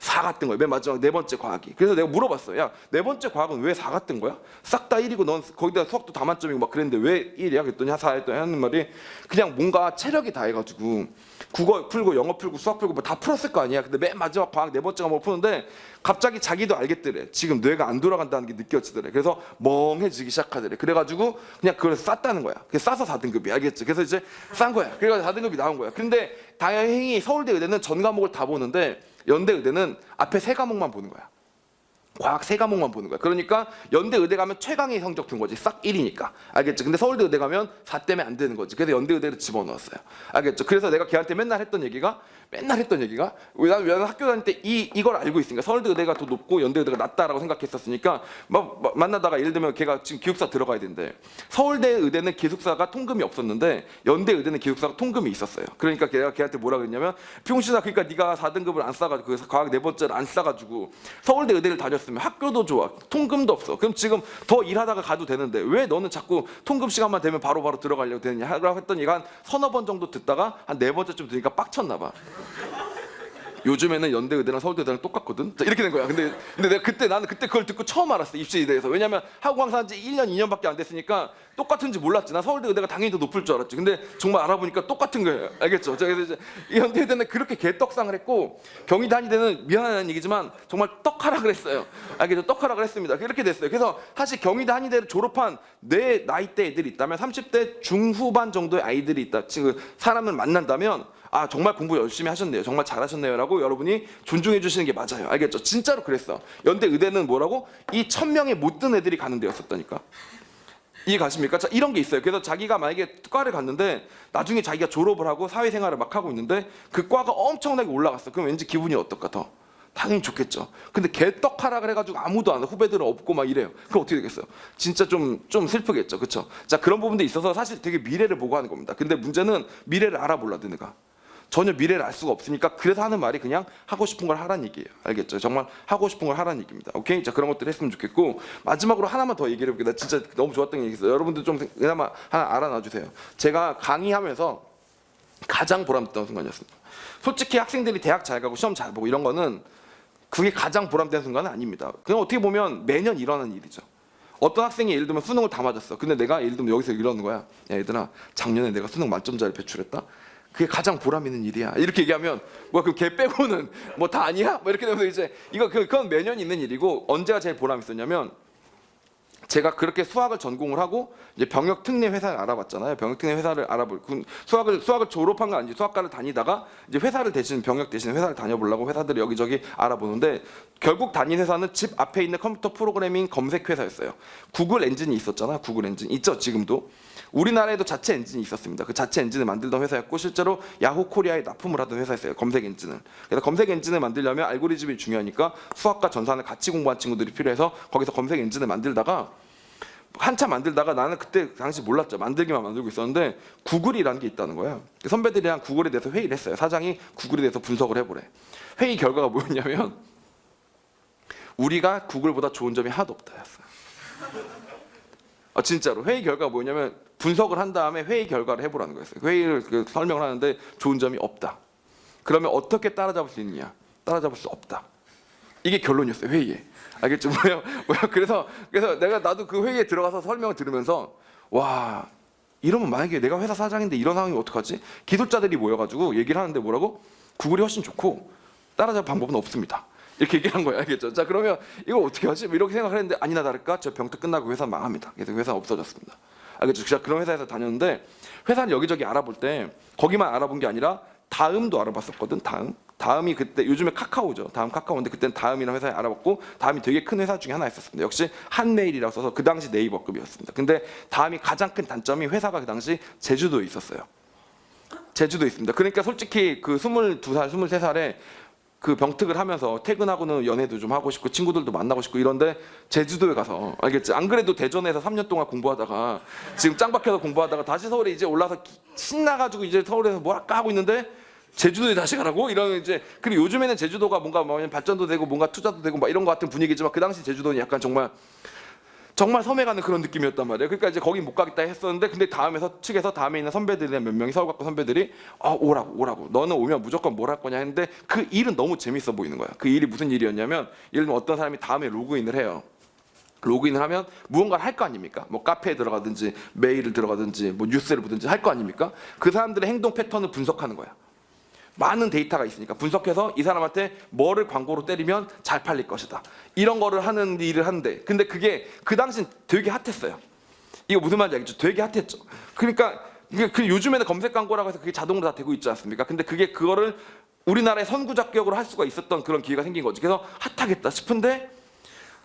4가 뜬 거야. 맨 마지막 4번째 과학이. 그래서 내가 물어봤어. 야, 4번째 과학은 왜 4가 뜬 거야? 싹 다 1이고 넌 거기다 수학도 다 만점이고 막 그랬는데 왜 1이야? 그랬더니 4 했더니 하는 말이, 그냥 뭔가 체력이 다 해가지고 국어 풀고 영어 풀고 수학 풀고 뭐 다 풀었을 거 아니야. 근데 맨 마지막 과학 4번째 과목을 푸는데 갑자기 자기도 알겠더래. 지금 뇌가 안 돌아간다는 게 느껴지더래. 그래서 멍해지기 시작하더래. 그래가지고 그냥 그걸 쌌다는 거야. 그래서 싸서 4등급이, 알겠지? 그래서 이제 싼 거야. 그래서 4등급이 나온 거야. 근데 다행히 서울대 의대는 전 과목을 다 보는데 연대 의대는 앞에 3과목만 보는 거야. 과학 3과목만 보는 거야. 그러니까 연대 의대 가면 최강의 성적 준 거지. 싹 1이니까. 알겠죠? 근데 서울대 의대 가면 4 때문에 안 되는 거지. 그래서 연대 의대를 집어넣었어요. 알겠죠? 그래서 내가 걔한테 맨날 했던 얘기가, 맨날 했던 얘기가 나는 학교 다닐 때 이걸 알고 있으니까 서울대 의대가 더 높고 연대 의대가 낮다라고 생각했었으니까 막 만나다가 예를 들면 걔가 지금 기숙사 들어가야 된대. 서울대 의대는 기숙사가 통금이 없었는데 연대 의대는 기숙사가 통금이 있었어요. 그러니까 걔한테 뭐라 그랬냐면 병신아, 그러니까 네가 4등급을 안 싸가지고 그 과학 4번째를 안 싸가지고 서울대 의대를 다녔으면 학교도 좋아, 통금도 없어. 그럼 지금 더 일하다가 가도 되는데 왜 너는 자꾸 통금 시간만 되면 바로 들어가려고 되느냐 하라고 했더니 얘가 한 서너 번 정도 듣다가 한 4번째쯤 되니까 빡쳤나 봐. 요즘에는 연대 의대랑 서울대 의대랑 똑같거든. 이렇게 된 거야. 근데 나는 그때 그걸 듣고 처음 알았어, 입시에 대해서. 왜냐면 하국왕산 지 1년 2년밖에 안 됐으니까 똑같은지 몰랐지. 난 서울대 의대가 당연히 더 높을 줄 알았지. 근데 정말 알아보니까 똑같은 거예요. 알겠죠? 그래서 이제 이 연대 의대는 그렇게 개떡상을 했고 경희대 한의대는 미안한 얘기지만 정말 떡하락을 했어요. 알겠죠? 떡하락을 했습니다. 이렇게 됐어요. 그래서 사실 경희대 한의대를 졸업한 내 나이대 애들이 있다면 30대 중후반 정도의 아이들이 있다. 지금 사람을 만난다면 아, 정말 공부 열심히 하셨네요, 정말 잘하셨네요라고 여러분이 존중해 주시는 게 맞아요. 알겠죠? 진짜로 그랬어. 연대 의대는 뭐라고? 이 1000명에 못 든 애들이 가는 데였었다니까. 이해 가십니까? 자, 이런 게 있어요. 그래서 자기가 만약에 과를 갔는데 나중에 자기가 졸업을 하고 사회생활을 막 하고 있는데 그 과가 엄청나게 올라갔어. 그럼 왠지 기분이 어떨까? 더 당연히 좋겠죠. 근데 개떡하락을 해가지고 아무도 안 와, 후배들은 없고 막 이래요. 그럼 어떻게 되겠어요? 진짜 좀 슬프겠죠, 그렇죠? 자, 그런 부분도 있어서 사실 되게 미래를 보고 하는 겁니다. 근데 문제는 미래를 알아몰라, 너네가. 전혀 미래를 알 수가 없으니까 그래서 하는 말이 그냥 하고 싶은 걸 하라는 얘기예요. 알겠죠? 정말 하고 싶은 걸 하라는 얘기입니다. 오케이? 자, 그런 것들 했으면 좋겠고 마지막으로 하나만 더 얘기를 해볼게요. 나 진짜 너무 좋았던 게 있어요. 여러분들 좀 그나마 하나 알아놔 주세요. 제가 강의하면서 가장 보람됐던 순간이었습니다. 솔직히 학생들이 대학 잘 가고 시험 잘 보고 이런 거는 그게 가장 보람된 순간은 아닙니다. 그냥 어떻게 보면 매년 일어나는 일이죠. 어떤 학생이 예를 들면 수능을 다 맞았어. 근데 내가 예를 들면 여기서 이러는 거야. 야, 얘들아, 작년에 내가 수능 만점자를 배출했다. 그게 가장 보람 있는 일이야. 이렇게 얘기하면 뭐 그 걔 빼고는 뭐 다 아니야? 뭐 이렇게 되면서 이제 그건 매년 있는 일이고 언제가 제일 보람 있었냐면 제가 그렇게 수학을 전공을 하고 이제 병역 특례 회사를 알아봤잖아요. 병역 특례 회사를 수학을 졸업한 건 아니지. 수학과를 다니다가 이제 회사를 대신 병역 대신 회사를 다녀보려고 회사들을 여기저기 알아보는데 결국 다닌 회사는 집 앞에 있는 컴퓨터 프로그래밍 검색 회사였어요. 구글 엔진이 있었잖아. 구글 엔진 있죠, 지금도. 우리나라에도 자체 엔진이 있었습니다. 그 자체 엔진을 만들던 회사였고 실제로 야후 코리아에 납품을 하던 회사였어요, 검색 엔진을. 그래서 검색 엔진을 만들려면 알고리즘이 중요하니까 수학과 전산을 같이 공부한 친구들이 필요해서 거기서 검색 엔진을 만들다가 한참 만들다가 나는 그때 당시 몰랐죠. 만들기만 만들고 있었는데 구글이라는 게 있다는 거야. 선배들이랑 구글에 대해서 회의를 했어요. 사장이 구글에 대해서 분석을 해보래. 회의 결과가 뭐였냐면 우리가 구글보다 좋은 점이 하나도 없다였어요. 진짜로 회의 결과가 뭐냐면 분석을 한 다음에 회의 결과를 해보라는 거였어요. 회의를 설명을 하는데 좋은 점이 없다. 그러면 어떻게 따라잡을 수 있느냐? 따라잡을 수 없다. 이게 결론이었어요, 회의에. 알겠죠? 그래서 나도 그 회의에 들어가서 설명을 들으면서 와, 이러면 만약에 내가 회사 사장인데 이런 상황이면 어떡하지? 기술자들이 모여가지고 얘기를 하는데 뭐라고? 구글이 훨씬 좋고 따라잡을 방법은 없습니다. 이렇게 얘기한 거예요. 알겠죠? 자, 그러면 이거 어떻게 하지? 이렇게 생각을 했는데 아니나 다를까 저 병특 끝나고 회사 망합니다. 그래서 회사 없어졌습니다. 알겠죠? 제가 그런 회사에서 다녔는데 회사를 여기저기 알아볼 때 거기만 알아본 게 아니라 다음도 알아봤었거든. 다음이 그때 요즘에 카카오죠. 다음 카카오인데 그때는 다음이라는 회사에 알아봤고 다음이 되게 큰 회사 중에 하나였었습니다. 역시 한메일이라고 써서 그 당시 네이버급이었습니다. 근데 다음이 가장 큰 단점이 회사가 그 당시 제주도에 있었어요. 제주도에 있습니다. 그러니까 솔직히 그 22살, 23살에 그 병특을 하면서 퇴근하고는 연애도 좀 하고 싶고 친구들도 만나고 싶고 이런데 제주도에 가서 알겠지? 안 그래도 대전에서 3년 동안 공부하다가 지금 짱 박혀서 공부하다가 다시 서울에 이제 올라서 신나가지고 이제 서울에서 뭘 할까 하고 있는데 제주도에 다시 가라고? 이런 이제 그리고 요즘에는 제주도가 뭔가 뭐 발전도 되고 뭔가 투자도 되고 막 이런 것 같은 분위기지만 그 당시 제주도는 약간 정말 섬에 가는 그런 느낌이었단 말이에요. 그러니까 이제 거기 못 가겠다 했었는데 근데 측에서 다음에 있는 선배들이나 몇 명이 서울과고 선배들이 오라고 너는 오면 무조건 뭘 할 거냐 했는데 그 일은 너무 재밌어 보이는 거야. 그 일이 무슨 일이었냐면 예를 들면 어떤 사람이 다음에 로그인을 해요. 로그인을 하면 무언가를 할 거 아닙니까? 뭐 카페에 들어가든지 메일을 들어가든지 뭐 뉴스를 보든지 할 거 아닙니까? 그 사람들의 행동 패턴을 분석하는 거야. 많은 데이터가 있으니까 분석해서 이 사람한테 뭐를 광고로 때리면 잘 팔릴 것이다. 이런 거를 하는 일을 하는데 근데 그게 그 당시엔 되게 핫했어요. 이거 무슨 말인지 알겠죠? 되게 핫했죠. 그러니까 그 요즘에는 검색 광고라고 해서 그게 자동으로 다 되고 있지 않습니까? 근데 그거를 우리나라의 선구자격으로 할 수가 있었던 그런 기회가 생긴 거지. 그래서 핫하겠다 싶은데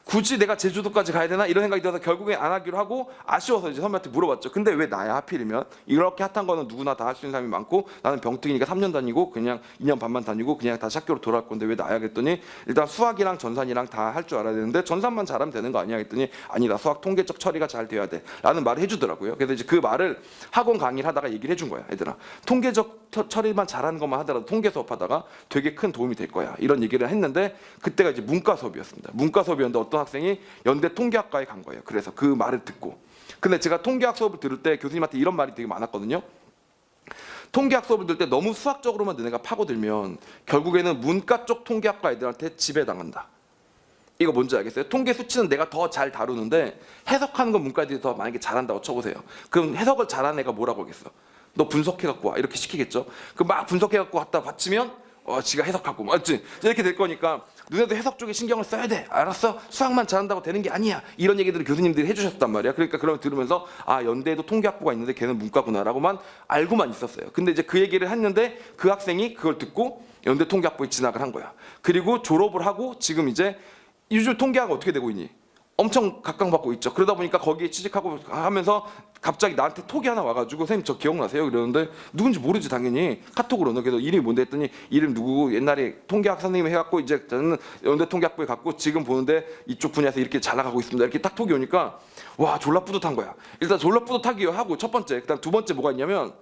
굳이 내가 제주도까지 가야 되나 이런 생각이 들어서 결국에 안 하기로 하고 아쉬워서 이제 선배한테 물어봤죠. 근데 왜 나야 하필이면? 이렇게 핫한 거는 누구나 다 할 수 있는 사람이 많고 나는 병특이니까 3년 다니고 그냥 2년 반만 다니고 그냥 다시 학교로 돌아갈 건데 왜 나야? 그랬더니 일단 수학이랑 전산이랑 다 할 줄 알아야 되는데 전산만 잘하면 되는 거 아니야? 했더니 아니다. 수학 통계적 처리가 잘 돼야 돼 라는 말을 해주더라고요. 그래서 이제 그 말을 학원 강의를 하다가 얘기를 해준 거야. 얘들아, 통계적 처리만 잘하는 것만 하더라도 통계 수업하다가 되게 큰 도움이 될 거야. 이런 얘기를 했는데 그때가 이제 문과 수업이었습니다. 문과 수업이었는데 어떤 학생이 연대 통계학과에 간 거예요. 그래서 그 말을 듣고. 근데 제가 통계학 수업을 들을 때 교수님한테 이런 말이 되게 많았거든요. 통계학 수업을 들을 때 너무 수학적으로만 너네가 파고들면 결국에는 문과 쪽 통계학과 애들한테 지배당한다. 이거 뭔지 알겠어요? 통계 수치는 내가 더 잘 다루는데 해석하는 건 문과 애들이 더 만약에 잘한다고 쳐보세요. 그럼 해석을 잘하는 애가 뭐라고 하겠어? 너 분석해갖고 와 이렇게 시키겠죠? 그 막 분석해갖고 갖다 바치면 지가 해석하고 맞지? 이렇게 될 거니까 너네도 해석 쪽에 신경을 써야 돼. 알았어? 수학만 잘한다고 되는 게 아니야. 이런 얘기들을 교수님들이 해주셨단 말이야. 그러니까 그런 걸 들으면서 아, 연대에도 통계학부가 있는데 걔는 문과구나라고만 알고만 있었어요. 근데 이제 그 얘기를 했는데 그 학생이 그걸 듣고 연대 통계학부에 진학을 한 거야. 그리고 졸업을 하고 지금 이제 요즘 통계학 어떻게 되고 있니? 엄청 각광받고 있죠. 그러다 보니까 거기에 취직하고 하면서 갑자기 나한테 톡이 하나 와가지고 선생님 저 기억나세요? 이러는데 누군지 모르지 당연히 카톡으로는. 그래서 이름이 뭔데 했더니 이름 누구고 옛날에 통계학 선생님 해갖고 이제 저는 연대 통계학부에 갔고 지금 보는데 이쪽 분야에서 이렇게 잘 나가고 있습니다. 이렇게 딱 톡이 오니까 와 졸라 뿌듯한 거야. 일단 졸라 뿌듯하기요 하고 첫 번째. 그다음 두 번째 뭐가 있냐면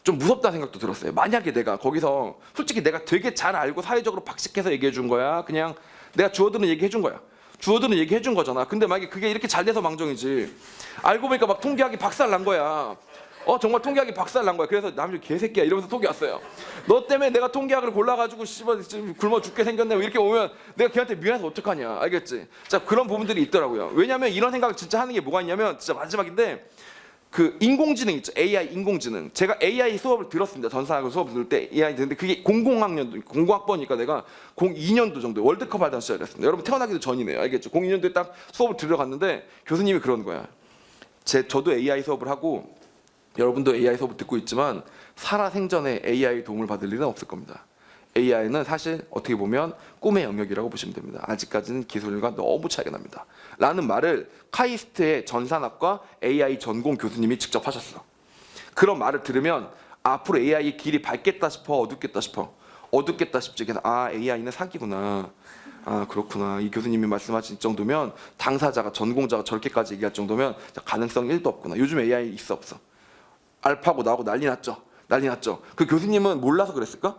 좀 무섭다는 생각도 들었어요. 만약에 내가 거기서 솔직히 내가 되게 잘 알고 사회적으로 박식해서 얘기해 준 거야. 그냥 내가 주어드는 얘기 해준 거야. 주어드는 얘기 해준 거잖아. 근데 만약에 그게 이렇게 잘 돼서 망정이지. 알고 보니까 막 통계학이 박살 난 거야. 정말 통계학이 박살 난 거야. 그래서 남들 개새끼야 이러면서 톡이 왔어요. 너 때문에 내가 통계학을 골라가지고 씨발 굶어 죽게 생겼네. 이렇게 오면 내가 걔한테 미안해서 어떡하냐. 알겠지? 자, 그런 부분들이 있더라고요. 왜냐면 이런 생각을 진짜 하는 게 뭐가 있냐면 진짜 마지막인데 그 인공지능 있죠. AI 인공지능. 제가 AI 수업을 들었습니다. 전산학을 수업을 들을 때 AI 듣는데 그게 00학년도 00학번이니까 내가 02년도 정도 월드컵 하던 시절이었습니다. 여러분 태어나기도 전이네요. 알겠죠? 02년도에 딱 수업을 들어갔는데 교수님이 그러는 거야. 저도 AI 수업을 하고 여러분도 AI 수업을 듣고 있지만 살아생전에 AI 도움을 받을 일은 없을 겁니다. AI는 사실 어떻게 보면 꿈의 영역이라고 보시면 됩니다. 아직까지는 기술과 너무 차이가 납니다. 라는 말을 카이스트의 전산학과 AI 전공 교수님이 직접 하셨어. 그런 말을 들으면 앞으로 AI의 길이 밝겠다 싶어, 어둡겠다 싶어? 어둡겠다 싶지. 그래서 아, AI는 사기구나. 아, 그렇구나. 이 교수님이 말씀하신 정도면 당사자가 전공자가 저렇게까지 얘기할 정도면 가능성 1도 없구나. 요즘 AI 있어 없어? 알파고 나오고 난리 났죠. 난리 났죠. 그 교수님은 몰라서 그랬을까?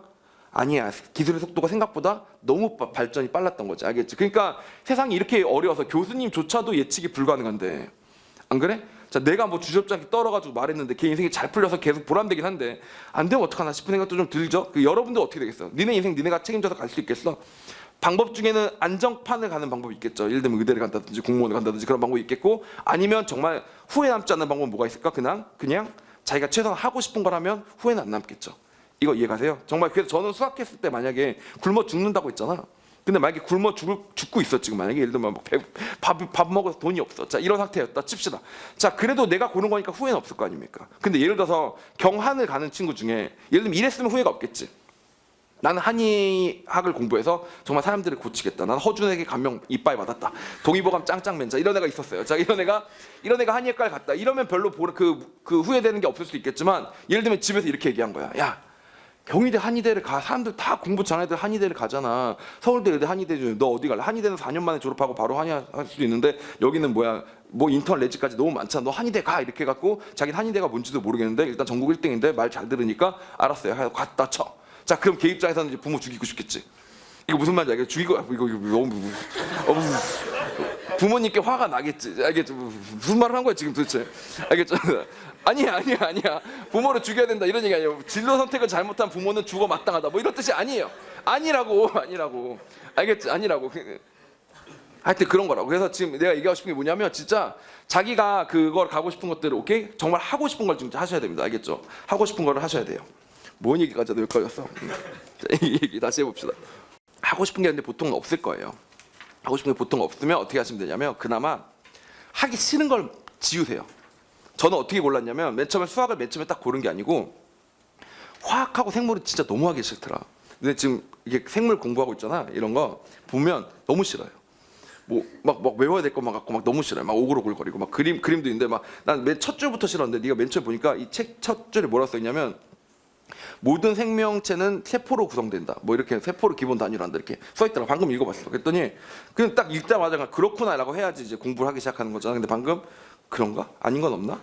아니야. 기술의 속도가 생각보다 너무 발전이 빨랐던 거지. 알겠지? 그러니까 세상이 이렇게 어려워서 교수님조차도 예측이 불가능한데 안 그래? 자, 내가 뭐 주접잡기 떨어가지고 말했는데 걔 인생이 잘 풀려서 계속 보람되긴 한데 안 되면 어떡하나 싶은 생각도 좀 들죠? 여러분들 어떻게 되겠어? 니네 인생 니네가 책임져서 갈 수 있겠어? 방법 중에는 안정판을 가는 방법이 있겠죠. 예를 들면 의대를 간다든지 공무원을 간다든지 그런 방법이 있겠고 아니면 정말 후회 남지 않는 방법은 뭐가 있을까? 그냥 자기가 최소한 하고 싶은 걸 하면 후회는 안 남겠죠. 이거 이해가세요? 정말 그래서 저는 수학했을 때 만약에 굶어 죽는다고 했잖아. 근데 만약에 굶어 죽고 있어 지금 만약에 예를 들면 밥 먹어서 돈이 없어. 자, 이런 상태였다 칩시다. 자, 그래도 내가 고른 거니까 후회는 없을 거 아닙니까? 근데 예를 들어서 경한을 가는 친구 중에 예를 들면 이랬으면 후회가 없겠지. 나는 한의학을 공부해서 정말 사람들을 고치겠다. 나는 허준에게 감명 이빠이 받았다. 동의보감 짱짱 맨자 이런 애가 있었어요. 자, 이런 애가 한의학과를 갔다. 이러면 별로 그 후회되는 게 없을 수 있겠지만 예를 들면 집에서 이렇게 얘기한 거야. 야, 경희대 한의대를 가. 사람들 다 공부 잘하는 애들 한의대를 가잖아. 서울대 의대 한의대 중에 너 어디 갈래? 한의대는 4년 만에 졸업하고 바로 한의 할 수도 있는데 여기는 뭐야? 뭐 인턴 레지까지 너무 많잖아. 너 한의대 가. 이렇게 해갖고 자기는 한의대가 뭔지도 모르겠는데 일단 전국 1등인데 말 잘 들으니까 알았어요. 해서 갔다 쳐. 자, 그럼 걔 입장에서는 이제 부모 죽이고 싶겠지. 이거 무슨 말인지 알겠지? 죽이고 이거 너무 부모님께 화가 나겠지. 알겠죠? 무슨 말을 한 거야 지금 도대체? 알겠죠? 아니야. 부모를 죽여야 된다 이런 얘기 아니에요. 진로 선택을 잘못한 부모는 죽어 마땅하다. 뭐 이런 뜻이 아니에요. 아니라고. 알겠지? 아니라고. 하여튼 그런 거라고. 그래서 지금 내가 얘기하고 싶은 게 뭐냐면 진짜 자기가 그걸 가고 싶은 것들을 오케이? 정말 하고 싶은 걸 진짜 하셔야 됩니다. 알겠죠? 하고 싶은 거를 하셔야 돼요. 뭔 얘기까지 여기까지였어? 이 얘기 다시 해봅시다. 하고 싶은 게 근데 보통은 없을 거예요. 하고 싶은 게 보통 없으면 어떻게 하시면 되냐면 그나마 하기 싫은 걸 지우세요. 저는 어떻게 골랐냐면 맨 처음에 수학을 맨 처음에 딱 고른 게 아니고 화학하고 생물은 진짜 너무 하기 싫더라. 근데 지금 이게 생물 공부하고 있잖아. 이런 거 보면 너무 싫어요. 뭐 막 외워야 될 것만 갖고 막 너무 싫어요. 막 오글오글거리고 막 그림도 있는데 막 난 맨 첫 줄부터 싫었는데 네가 맨 처음에 보니까 이 책 첫 줄에 뭐라고 써 있냐면 모든 생명체는 세포로 구성된다. 뭐 이렇게 세포를 기본 단위로 한다 이렇게 써 있더라. 방금 읽어봤어. 그랬더니 그냥 딱 읽자마자 그렇구나라고 해야지 이제 공부를 하기 시작하는 거잖아. 근데 방금 그런가? 아닌 건 없나?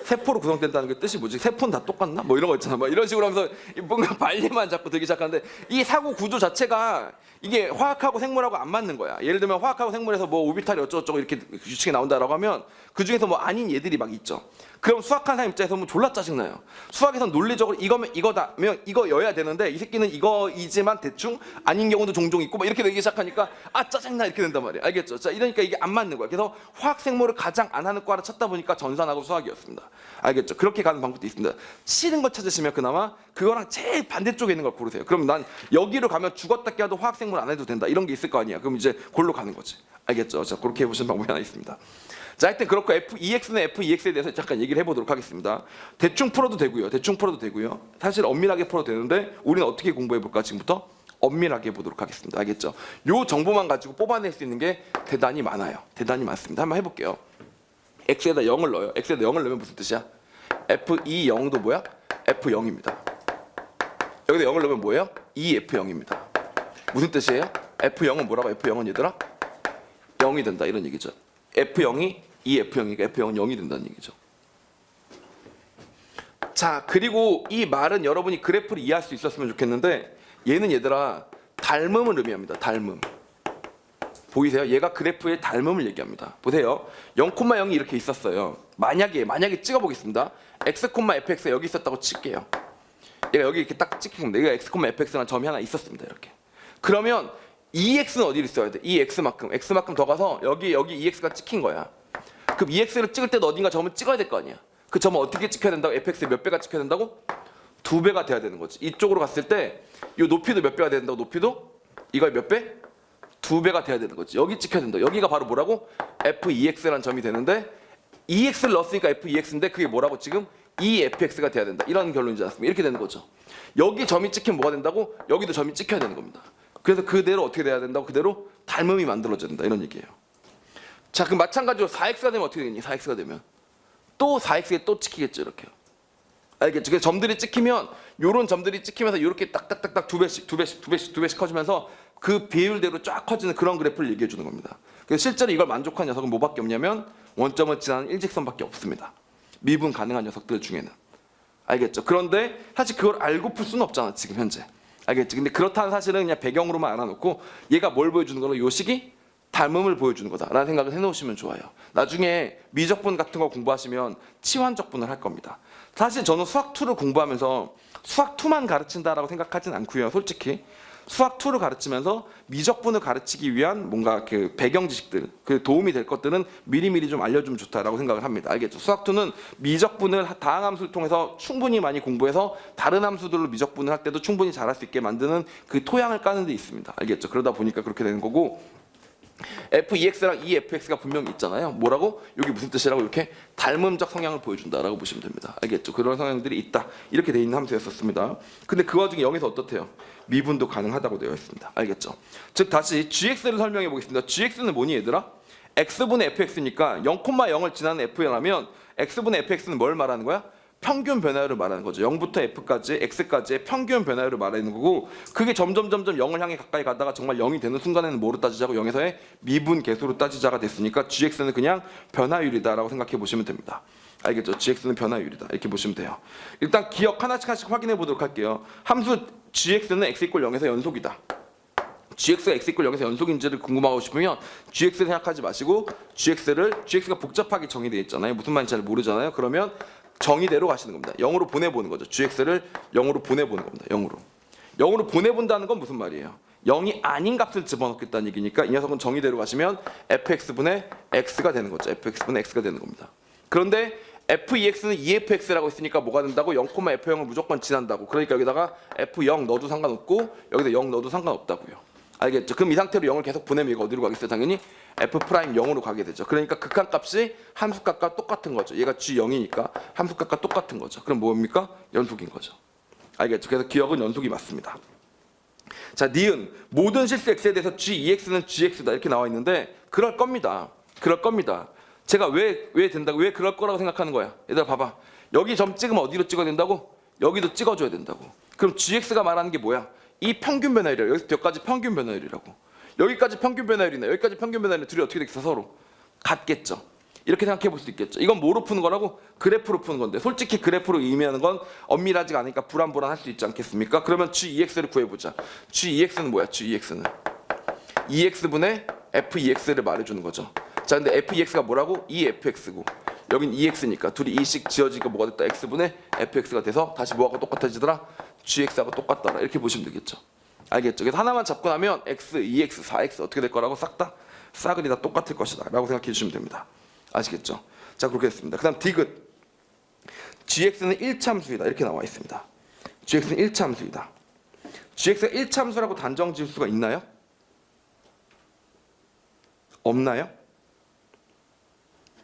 세포로 구성된다는 게 뜻이 뭐지? 세포는 다 똑같나? 뭐 이런 거 있잖아. 뭐 이런 식으로 하면서 뭔가 반리만 자꾸 들기 시작하는데 이 사고 구조 자체가 이게 화학하고 생물하고 안 맞는 거야. 예를 들면 화학하고 생물에서 뭐 오비탈이 어쩌고저쩌고 이렇게 규칙이 나온다라고 하면 그 중에서 뭐 아닌 얘들이 막 있죠. 그럼 수학하는 사람 입장에서 뭐 졸라 짜증나요. 수학에서는 논리적으로 이거면 이거다면 이거여야 되는데 이 새끼는 이거이지만 대충 아닌 경우도 종종 있고 막 이렇게 되기 시작하니까 아 짜증나 이렇게 된단 말이에요. 알겠죠? 자 이러니까 이게 안 맞는 거야. 그래서 화학 생물을 가장 안 하는 과를 찾다 보니까 전산하고 수학이었습니다. 알겠죠? 그렇게 가는 방법도 있습니다. 싫은 거 찾으시면 그나마 그거랑 제일 반대쪽에 있는 걸 고르세요. 그럼 난 여기로 가면 죽었다 깨도 화학 생물 안 해도 된다. 이런 게 있을 거 아니야. 그럼 이제 골로 가는 거지. 알겠죠? 자 그렇게 해보시는 방법이 하나 있습니다. 자, 하여튼 그렇고 FEX는 FEX에 대해서 잠깐 얘기를 해보도록 하겠습니다. 대충 풀어도 되고요. 대충 풀어도 되고요. 사실 엄밀하게 풀어도 되는데 우리는 어떻게 공부해볼까 지금부터 엄밀하게 보도록 하겠습니다. 알겠죠? 요 정보만 가지고 뽑아낼 수 있는 게 대단히 많아요. 대단히 많습니다. 한번 해볼게요. X에다 0을 넣어요. X에다 0을 넣으면 무슨 뜻이야? F2 0도 뭐야? F0입니다. 여기다 0을 넣으면 뭐예요? EF0입니다. 무슨 뜻이에요? F0은 뭐라고? F0은 얘들아? 0이 된다 이런 얘기죠. F0이 EF0이니까 F0은 0이 된다는 얘기죠. 자 그리고 이 말은 여러분이 그래프를 이해할 수 있었으면 좋겠는데 얘는 얘들아 닮음을 의미합니다. 닮음. 보이세요? 얘가 그래프의 닮음을 얘기합니다. 보세요. 0,0이 이렇게 있었어요. 만약에 찍어보겠습니다. x, fx가 여기 있었다고 칠게요. 얘가 여기 이렇게 딱 찍힌 겁니다. 얘가 x, fx라는 점이 하나 있었습니다. 이렇게. 그러면 EX는 어디를 써야 돼? X만큼 더 가서 여기 EX가 찍힌 거야. 그럼 EX를 찍을 때도 어딘가 점을 찍어야 될 거 아니야. 그 점은 어떻게 찍혀야 된다고? fx의 몇 배가 찍혀야 된다고? 2배가 돼야 되는 거지. 이쪽으로 갔을 때 이 높이도 몇 배가 된다고? 높이도? 이걸 몇 배? 2배가 돼야 되는 거지. 여기 찍혀야 된다. 여기가 바로 뭐라고? FEX라는 점이 되는데 EX를 넣었으니까 FEX인데 그게 뭐라고 지금? EFX가 돼야 된다. 이런 결론이지 않습니까? 이렇게 되는 거죠. 여기 점이 찍히면 뭐가 된다고? 여기도 점이 찍혀야 되는 겁니다. 그래서 그대로 어떻게 돼야 된다고? 그대로 닮음이 만들어져야 된다. 이런 얘기예요. 자, 그럼 마찬가지로 4x가 되면 어떻게 되겠니? 4x가 되면 또 4x에 또 찍히겠죠. 이렇게. 알겠죠? 그래서 점들이 찍히면 요런 점들이 찍히면서 이렇게 딱딱딱딱 두 배씩 커지면서 그 비율대로 쫙 커지는 그런 그래프를 얘기해 주는 겁니다. 그래서 실제로 이걸 만족한 녀석은 뭐밖에 없냐면 원점을 지나는 일직선밖에 없습니다. 미분 가능한 녀석들 중에는. 알겠죠? 그런데 사실 그걸 알고 풀 수는 없잖아 지금 현재. 알겠지? 근데 그렇다는 사실은 그냥 배경으로만 알아놓고 얘가 뭘 보여주는 거로 요 식이 닮음을 보여주는 거다라는 생각을 해놓으시면 좋아요. 나중에 미적분 같은 거 공부하시면 치환적분을 할 겁니다. 사실 저는 수학2를 공부하면서 수학2만 가르친다라고 생각하진 않고요. 솔직히 수학2를 가르치면서 미적분을 가르치기 위한 뭔가 그 배경 지식들, 그 도움이 될 것들은 미리미리 좀 알려주면 좋다라고 생각을 합니다. 알겠죠? 수학2는 미적분을 다항 함수를 통해서 충분히 많이 공부해서 다른 함수들로 미적분을 할 때도 충분히 잘할 수 있게 만드는 그 토양을 까는 데 있습니다. 알겠죠? 그러다 보니까 그렇게 되는 거고 FEX랑 EFX가 분명히 있잖아요. 뭐라고? 여기 무슨 뜻이라고? 이렇게 닮음적 성향을 보여준다라고 보시면 됩니다. 알겠죠? 그런 성향들이 있다. 이렇게 돼 있는 함수였었습니다. 근데 그 와중에 0에서 어떻대요? 미분도 가능하다고 되어 있습니다. 알겠죠? 즉 다시 GX를 설명해 보겠습니다. GX는 뭐니 얘들아? X분의 FX니까 0,0을 지나는 F라면 X분의 FX는 뭘 말하는 거야? 평균 변화율을 말하는 거죠. 0부터 F까지, X까지의 평균 변화율을 말하는 거고 그게 점점 0을 향해 가까이 가다가 정말 0이 되는 순간에는 뭐로 따지자고 0에서의 미분 계수로 따지자가 됐으니까 GX는 그냥 변화율이다라고 생각해 보시면 됩니다. 알겠죠? GX는 변화율이다. 이렇게 보시면 돼요. 일단 기억 하나씩 확인해 보도록 할게요. 함수 GX는 X = 0에서 연속이다. GX가 X = 0에서 연속인지를 궁금하고 싶으면 GX를 생각하지 마시고 GX가 복잡하게 정의되어 있잖아요. 무슨 말인지 잘 모르잖아요. 그러면 정의대로 가시는 겁니다. 0으로 보내보는 거죠. GX를 0으로 보내보는 겁니다. 0으로 보내본다는 건 무슨 말이에요? 0이 아닌 값을 집어넣겠다는 얘기니까 이 녀석은 정의대로 가시면 fx분의 x가 되는 거죠. fx분의 x가 되는 겁니다. 그런데 FEX는 EFX라고 있으니까 뭐가 된다고? 0,F0을 무조건 지난다고. 그러니까 여기다가 F0 넣어도 상관없고 여기다 0 넣어도 상관없다고요. 알겠죠? 그럼 이 상태로 0을 계속 보내면 이거 어디로 가겠어요? 당연히 F'0으로 가게 되죠. 그러니까 극한값이 함수값과 똑같은 거죠. 얘가 G0이니까 함수값과 똑같은 거죠. 그럼 뭡니까? 연속인 거죠. 알겠죠? 그래서 기억은 연속이 맞습니다. 자, 니은 모든 실수 x에 대해서 g2x는 gx다 이렇게 나와 있는데 그럴 겁니다. 그럴 겁니다. 제가 왜 된다고 왜 그럴 거라고 생각하는 거야? 얘들아 봐봐. 여기 점 찍으면 어디로 찍어야 된다고? 여기도 찍어줘야 된다고. 그럼 gx가 말하는 게 뭐야? 이 평균 변화율이야. 여기서 여기까지 평균 변화율이라고. 여기까지 평균 변화율이네. 여기까지 평균 변화율 둘이 어떻게 되겠어? 서로 같겠죠. 이렇게 생각해 볼 수 있겠죠. 이건 뭐로 푸는 거라고? 그래프로 푸는 건데 솔직히 그래프로 의미하는 건 엄밀하지가 않으니까 불안불안할 수 있지 않겠습니까? 그러면 g2x를 구해보자. g2x는 뭐야? g2x는 2x분의 f2x를 말해주는 거죠. 자, 근데 f2x가 뭐라고? 2fx고 여긴 2x니까 둘이 2씩 지어지니까 뭐가 됐다? x분의 fx가 돼서 다시 뭐하고 똑같아지더라? gx하고 똑같더라. 이렇게 보시면 되겠죠. 알겠죠? 그래서 하나만 잡고 나면 x, 2x, 4x 어떻게 될 거라고? 싹 다 싸그리 다 똑같을 것이다 라고 생각해 주시면 됩니다. 아시겠죠? 자, 그렇게 됐습니다. 그 다음 디귿 gx는 1참수이다 이렇게 나와 있습니다. gx는 1참수이다. gx가 1참수라고 단정 지을 수가 있나요? 없나요?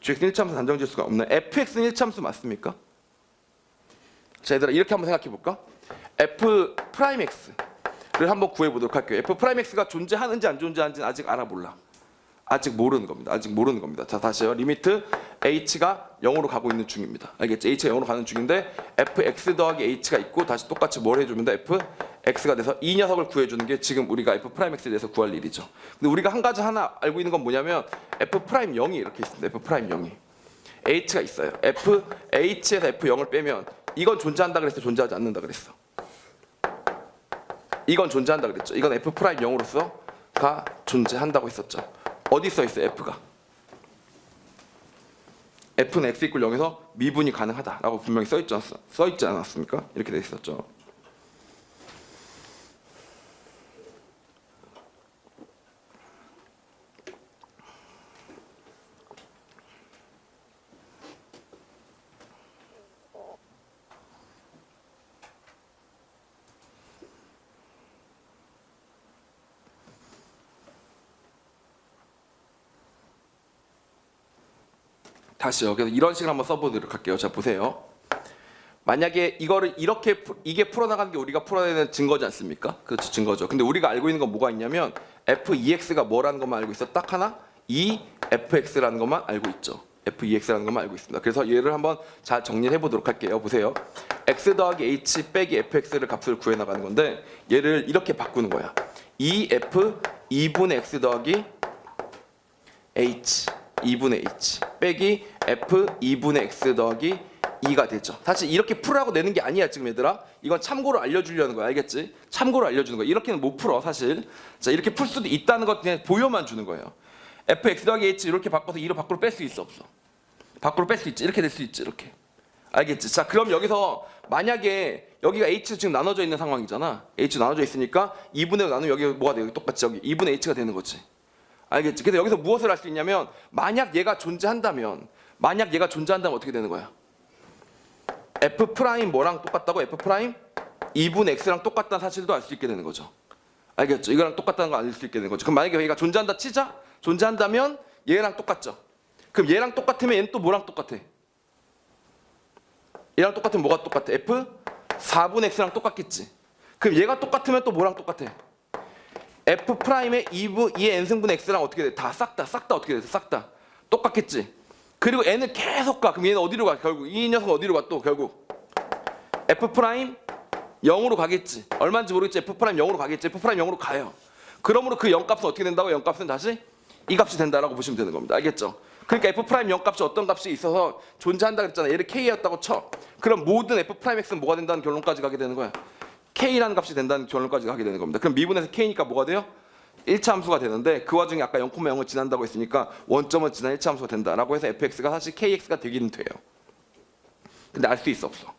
gx는 1참수 단정 지을 수가 없나요? fx는 1참수 맞습니까? 자, 얘들아 이렇게 한번 생각해 볼까? f 프라임 x를 한번 구해 보도록 할게요. f 프라임 x가 존재하는지 안 존재하는지는 아직 알아볼라. 아직 모르는 겁니다. 아직 모르는 겁니다. 자, 다시요. 리미트 h가 0으로 가고 있는 중입니다. 알겠죠? h가 0으로 가는 중인데 fx 더하기 h가 있고 다시 똑같이 뭘 해주면 돼? fx가 돼서 이 녀석을 구해주는 게 지금 우리가 f 프라임 x에 대해서 구할 일이죠. 근데 우리가 한 가지 하나 알고 있는 건 뭐냐면 f 프라임 0이 이렇게 있습니다. f 프라임 0이 h가 있어요. h에서 f0을 빼면 이건 존재한다 그랬어? 존재하지 않는다 그랬어? 이건 존재한다 그랬죠. 이건 f 프라임 0으로서가 존재한다고 했었죠. 어디 써 있어요? f가 f는 x 이퀄 0에서 미분이 가능하다라고 분명히 써 있지 않았습니까? 이렇게 돼 있었죠. 다시요. 그래서 이런 식으로 한번 써보도록 할게요. 자, 보세요. 만약에 이거를 이게 풀어나가는 게 우리가 풀어야 되는 증거지 않습니까? 그렇죠, 증거죠. 근데 우리가 알고 있는 건 뭐가 있냐면 f2x가 뭐라는 것만 알고 있어. 딱 하나 2fx라는 것만 알고 있죠. f2x라는 것만 알고 있습니다. 그래서 얘를 한번 잘 정리해 보도록 할게요. 보세요. x 더하기 h 빼기 fx를 값을 구해 나가는 건데 얘를 이렇게 바꾸는 거야. 2f 2분의 x 더하기 h 2분의 h 빼기 f 2분의 x 더하기 2가 되죠. 사실 이렇게 풀라고 내는 게 아니야 지금 얘들아. 이건 참고로 알려주려는 거야. 알겠지? 참고로 알려주는 거야. 이렇게는 못 풀어 사실. 자, 이렇게 풀 수도 있다는 것 그냥 보여만 주는 거예요. fx 더하기 h 이렇게 바꿔서 2로 밖으로 뺄 수 있어 없어? 밖으로 뺄 수 있지. 이렇게 될 수 있지. 이렇게. 알겠지? 자, 그럼 여기서 만약에 여기가 h 지금 나눠져 있는 상황이잖아. h 나눠져 있으니까 2분의 5 나누면 여기 뭐가 돼? 여기 똑같이 여기 2분의 h가 되는 거지. 알겠지? 그래서 여기서 무엇을 할 수 있냐면 만약 얘가 존재한다면 어떻게 되는 거야? f 프라임 뭐랑 똑같다고? f 프라임 2분의 x랑 똑같다는 사실도 알 수 있게 되는 거죠. 알겠죠? 이거랑 똑같다는 거 알 수 있게 되는 거죠. 그럼 만약에 얘가 존재한다 치자? 존재한다면 얘랑 똑같죠. 그럼 얘랑 똑같으면 얘는 또 뭐랑 똑같아? 얘랑 똑같으면 뭐가 똑같아? f 4분의 x랑 똑같겠지. 그럼 얘가 똑같으면 또 뭐랑 똑같아? f 프라임의 2의 n승분의 x랑 어떻게 돼? 다 싹 다 어떻게 돼? 싹 다 똑같겠지. 그리고 n을 계속 가. 그럼 얘는 어디로 가? 결국 이 녀석은 어디로 가? 또 결국 f 프라임 0으로 가겠지. 얼마인지 모르겠지. f 프라임 0으로 가겠지. f 프라임 0으로 가요. 그러므로 그 0값은 어떻게 된다고? 0값은 다시 이 값이 된다라고 보시면 되는 겁니다. 알겠죠? 그러니까 f 프라임 0값이 어떤 값이 있어서 존재한다 그랬잖아. 얘를 k였다고 쳐. 그럼 모든 f 프라임 x는 뭐가 된다는 결론까지 가게 되는 거야. k라는 값이 된다는 결론까지 가게 되는 겁니다. 그럼 미분에서 k니까 뭐가 돼요? 1차 함수가 되는데 그 와중에 아까 0,0을 지난다고 했으니까 원점을 지난 1차 함수가 된다라고 해서 fx가 사실 kx가 되기는 돼요. 근데 알 수 있어 없어?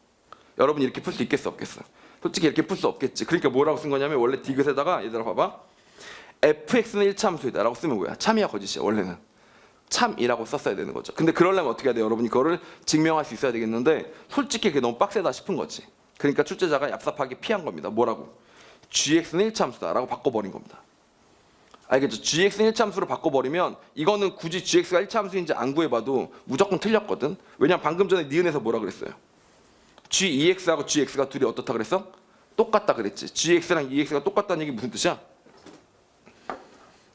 여러분이 이렇게 풀 수 있겠어 없겠어? 솔직히 이렇게 풀 수 없겠지. 그러니까 뭐라고 쓴 거냐면 원래 디귿에다가 얘들아 봐봐. fx는 1차 함수이다 라고 쓰면 뭐야? 참이야 거짓이야 원래는. 참이라고 썼어야 되는 거죠. 근데 그러려면 어떻게 해야 돼요? 여러분이 그거를 증명할 수 있어야 되겠는데 솔직히 그게 너무 빡세다 싶은 거지. 그러니까 출제자가 얍삽하게 피한 겁니다. 뭐라고? gx는 1차 함수다 라고 바꿔버린 겁니다. 알겠죠? gx는 1차 함수로 바꿔버리면 이거는 굳이 gx가 1차 함수인지 안 구해봐도 무조건 틀렸거든. 왜냐면 방금 전에 니은에서 뭐라 그랬어요? g2x하고 gx가 둘이 어떻다 그랬어? 똑같다 그랬지. gx랑 ex가 똑같다는 얘기 무슨 뜻이야?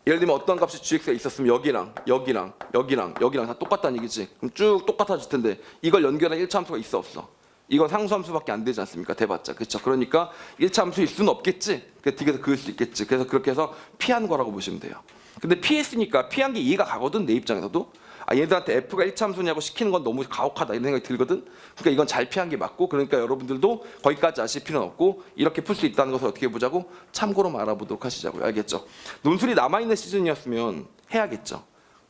예를 들면 어떤 값이 gx가 있었으면 여기랑 다 똑같다는 얘기지. 그럼 쭉 똑같아질 텐데 이걸 연결한 1차 함수가 있어 없어? 이건 상수함수밖에 안 되지 않습니까? 대봤자. 그렇죠? 그러니까 1차 함수일 수는 없겠지. 그래서 그을 수 있겠지. 그래서 그렇게 해서 피한 거라고 보시면 돼요. 근데 피했으니까 피한 게 이해가 가거든. 내 입장에서도. 얘들한테 f가 1차 함수냐고 시키는 건 너무 가혹하다 이런 생각이 들거든. 그러니까 이건 잘 피한 게 맞고, 그러니까 여러분들도 거기까지 아실 필요는 없고 이렇게 풀 수 있다는 것을 어떻게 보자고? 참고로만 알아보도록 하시자고요. 알겠죠? 논술이 남아있는 시즌이었으면 해야겠죠.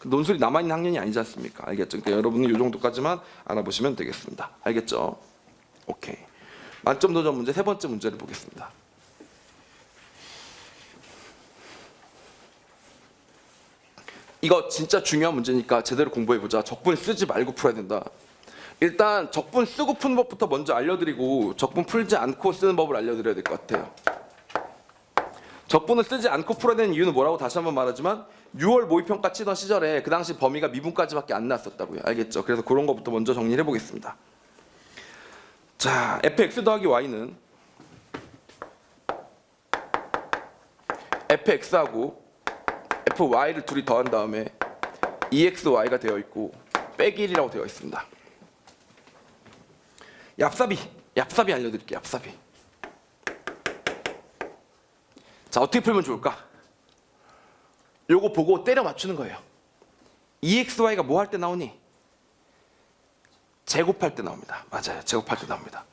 논술이 남아있는 학년이 아니지 않습니까? 알겠죠? 그러니까 여러분은 이 정도까지만 알아보시면 되겠습니다. 알겠죠? 오케이. 만점 도전 문제 세 번째 문제를 보겠습니다. 이거 진짜 중요한 문제니까 제대로 공부해보자. 적분 쓰지 말고 풀어야 된다. 일단 적분 쓰고 푸는 법부터 먼저 알려드리고 적분 풀지 않고 쓰는 법을 알려드려야 될 것 같아요. 적분을 쓰지 않고 풀어야 되는 이유는 뭐라고 다시 한번 말하지만 6월 모의평가 치던 시절에 그 당시 범위가 미분까지밖에 안 나왔었다고요. 알겠죠? 그래서 그런 것부터 먼저 정리를 해보겠습니다. 자, fx 더하기 y는 fx하고 fy를 둘이 더한 다음에 exy가 되어 있고 빼기 1이라고 되어 있습니다. 얍삽이 알려드릴게요. 얍삽이. 자, 어떻게 풀면 좋을까? 요거 보고 때려 맞추는 거예요. exy가 뭐 할 때 나오니? 제곱할 때 나옵니다. 맞아요. 제곱할 때 나옵니다.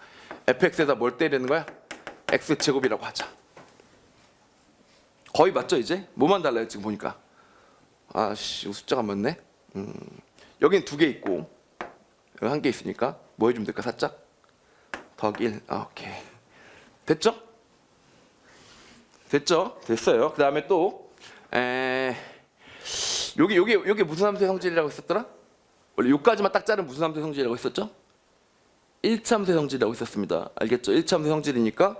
fx에다 뭘 때리는 거야? x제곱이라고 하자. 거의 맞죠 이제? 뭐만 달라요 지금 보니까? 아씨, 숫자가 맞네. 여기는 2개 있고 여기 1개 있으니까 뭐 해주면 될까? 살짝 더하기 1. 오케이. 됐죠? 됐어요. 그 다음에 또 여기 무슨 함수의 성질이라고 했었더라? 원래 여기까지만 딱 자른 무슨 함수의 성질이라고 했었죠? 1차 함수의 성질이라고 했었습니다. 알겠죠? 1차 함수의 성질이니까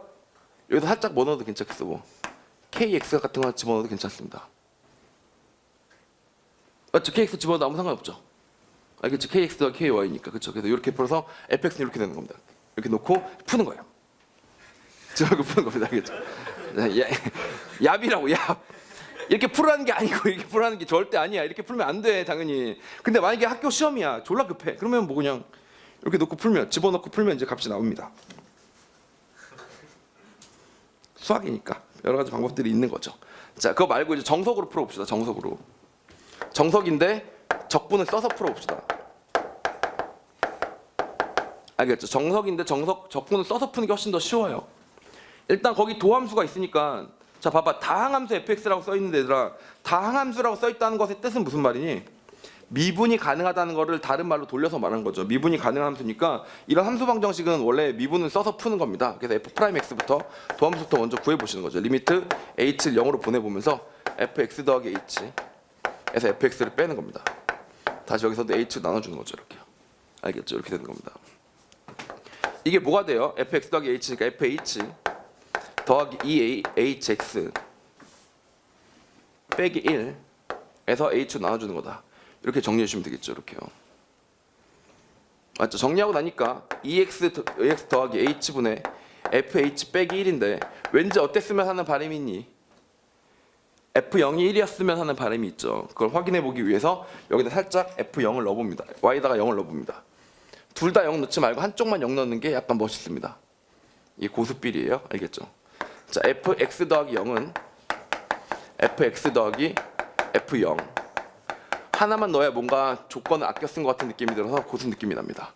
여기서 살짝 뭐 넣어도 괜찮겠어. 뭐 kx 같은 거 집어넣어도 괜찮습니다. 맞죠? kx 집어넣어도 아무 상관없죠? 알겠죠? kx와 ky니까. 그렇죠? 그래서 이렇게 풀어서 fx는 이렇게 되는 겁니다. 이렇게 놓고 푸는 거예요. 집어넣고 푸는 겁니다. 알겠죠? 얍이라고 얍. 이렇게 풀라는 게 아니고 이렇게 풀라는 게 절대 아니야. 이렇게 풀면 안 돼 당연히. 근데 만약에 학교 시험이야 졸라 급해. 그러면 뭐 그냥 이렇게 놓고 풀면, 집어넣고 풀면 이제 값이 나옵니다. 수학이니까 여러 가지 방법들이 있는 거죠. 자, 그거 말고 이제 정석으로 풀어봅시다. 정석인데 적분을 써서 풀어봅시다. 알겠죠? 정석인데 적분을 써서 푸는 게 훨씬 더 쉬워요. 일단 거기 도함수가 있으니까, 자 봐봐, 다항함수 fx라고 써있는데 얘들아, 다항함수라고 써있다는 것의 뜻은 무슨 말이니? 미분이 가능하다는 거를 다른 말로 돌려서 말한 거죠. 미분이 가능한 함수니까 이런 함수 방정식은 원래 미분을 써서 푸는 겁니다. 그래서 f'x부터 도함수부터 먼저 구해보시는 거죠. 리미트 h를 0으로 보내보면서 fx 더하기 h에서 fx를 빼는 겁니다. 다시 여기서도 h 나눠주는 거죠. 이렇게. 알겠죠? 이렇게 되는 겁니다. 이게 뭐가 돼요? fx 더하기 h니까 fh 더하기 2hx 빼기 1에서 h로 나눠주는 거다. 이렇게 정리해 주시면 되겠죠. 이렇게요. 맞죠? 정리하고 나니까 2x 더하기 h분의 fh 빼기 1인데 왠지 어땠으면 하는 바람이 있니? f0이 1이었으면 하는 바람이 있죠. 그걸 확인해 보기 위해서 여기다 살짝 f0을 넣어봅니다. y에다가 0을 넣어봅니다. 둘 다 0 넣지 말고 한쪽만 0 넣는 게 약간 멋있습니다. 이게 고수비리예요. 알겠죠? 자, fx 더하기 0은 fx 더하기 f0 하나만 넣어야 뭔가 조건을 아껴 쓴 것 같은 느낌이 들어서 고수 느낌이 납니다.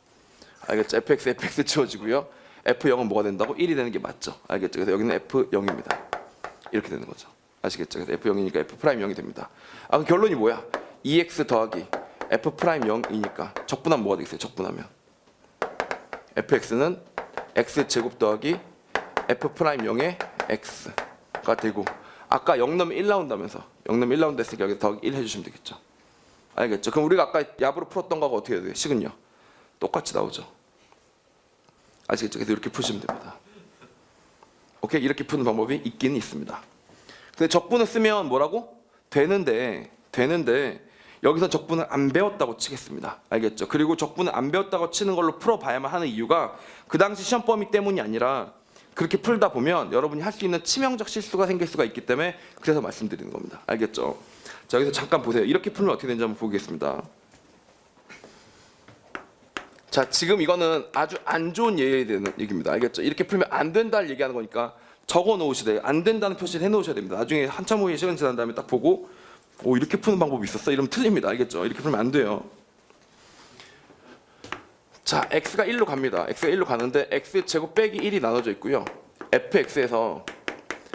알겠죠? fx 지워지고요. f0은 뭐가 된다고? 1이 되는 게 맞죠? 알겠죠? 그래서 여기는 f0입니다. 이렇게 되는 거죠. 아시겠죠? 그래서 f0이니까 f'0이 됩니다. 그럼 결론이 뭐야? 2x 더하기 f'0이니까 적분하면 뭐가 되겠어요? 적분하면 fx는 x제곱 더하기 f'0의 x가 되고, 아까 0 넣으면 1 나온다면서 0 넣으면 1 나온다 했으니까 여기 더하기 1 해주시면 되겠죠. 알겠죠? 그럼 우리가 아까 얍으로 풀었던 거가 어떻게 돼요? 식은요? 똑같이 나오죠. 아시겠죠? 그래서 이렇게 푸시면 됩니다. 오케이? 이렇게 푸는 방법이 있긴 있습니다. 근데 적분을 쓰면 뭐라고? 되는데 여기서 적분을 안 배웠다고 치겠습니다. 알겠죠? 그리고 적분을 안 배웠다고 치는 걸로 풀어봐야만 하는 이유가 그 당시 시험 범위 때문이 아니라 그렇게 풀다 보면 여러분이 할 수 있는 치명적 실수가 생길 수가 있기 때문에 그래서 말씀드리는 겁니다. 알겠죠? 자, 여기서 잠깐 보세요. 이렇게 풀면 어떻게 되는지 한번 보겠습니다. 자, 지금 이거는 아주 안 좋은 예에 대한 얘기입니다. 알겠죠? 이렇게 풀면 안 된다를 얘기하는 거니까 적어 놓으시되 안 된다는 표시를 해 놓으셔야 됩니다. 나중에 한참 후에 시간 지난 다음에 딱 보고 오, 이렇게 푸는 방법이 있었어? 이러면 틀립니다. 알겠죠? 이렇게 풀면 안 돼요. 자, x가 1로 갑니다. x가 1로 가는데 x 제곱 빼기 1이 나눠져 있고요. fx에서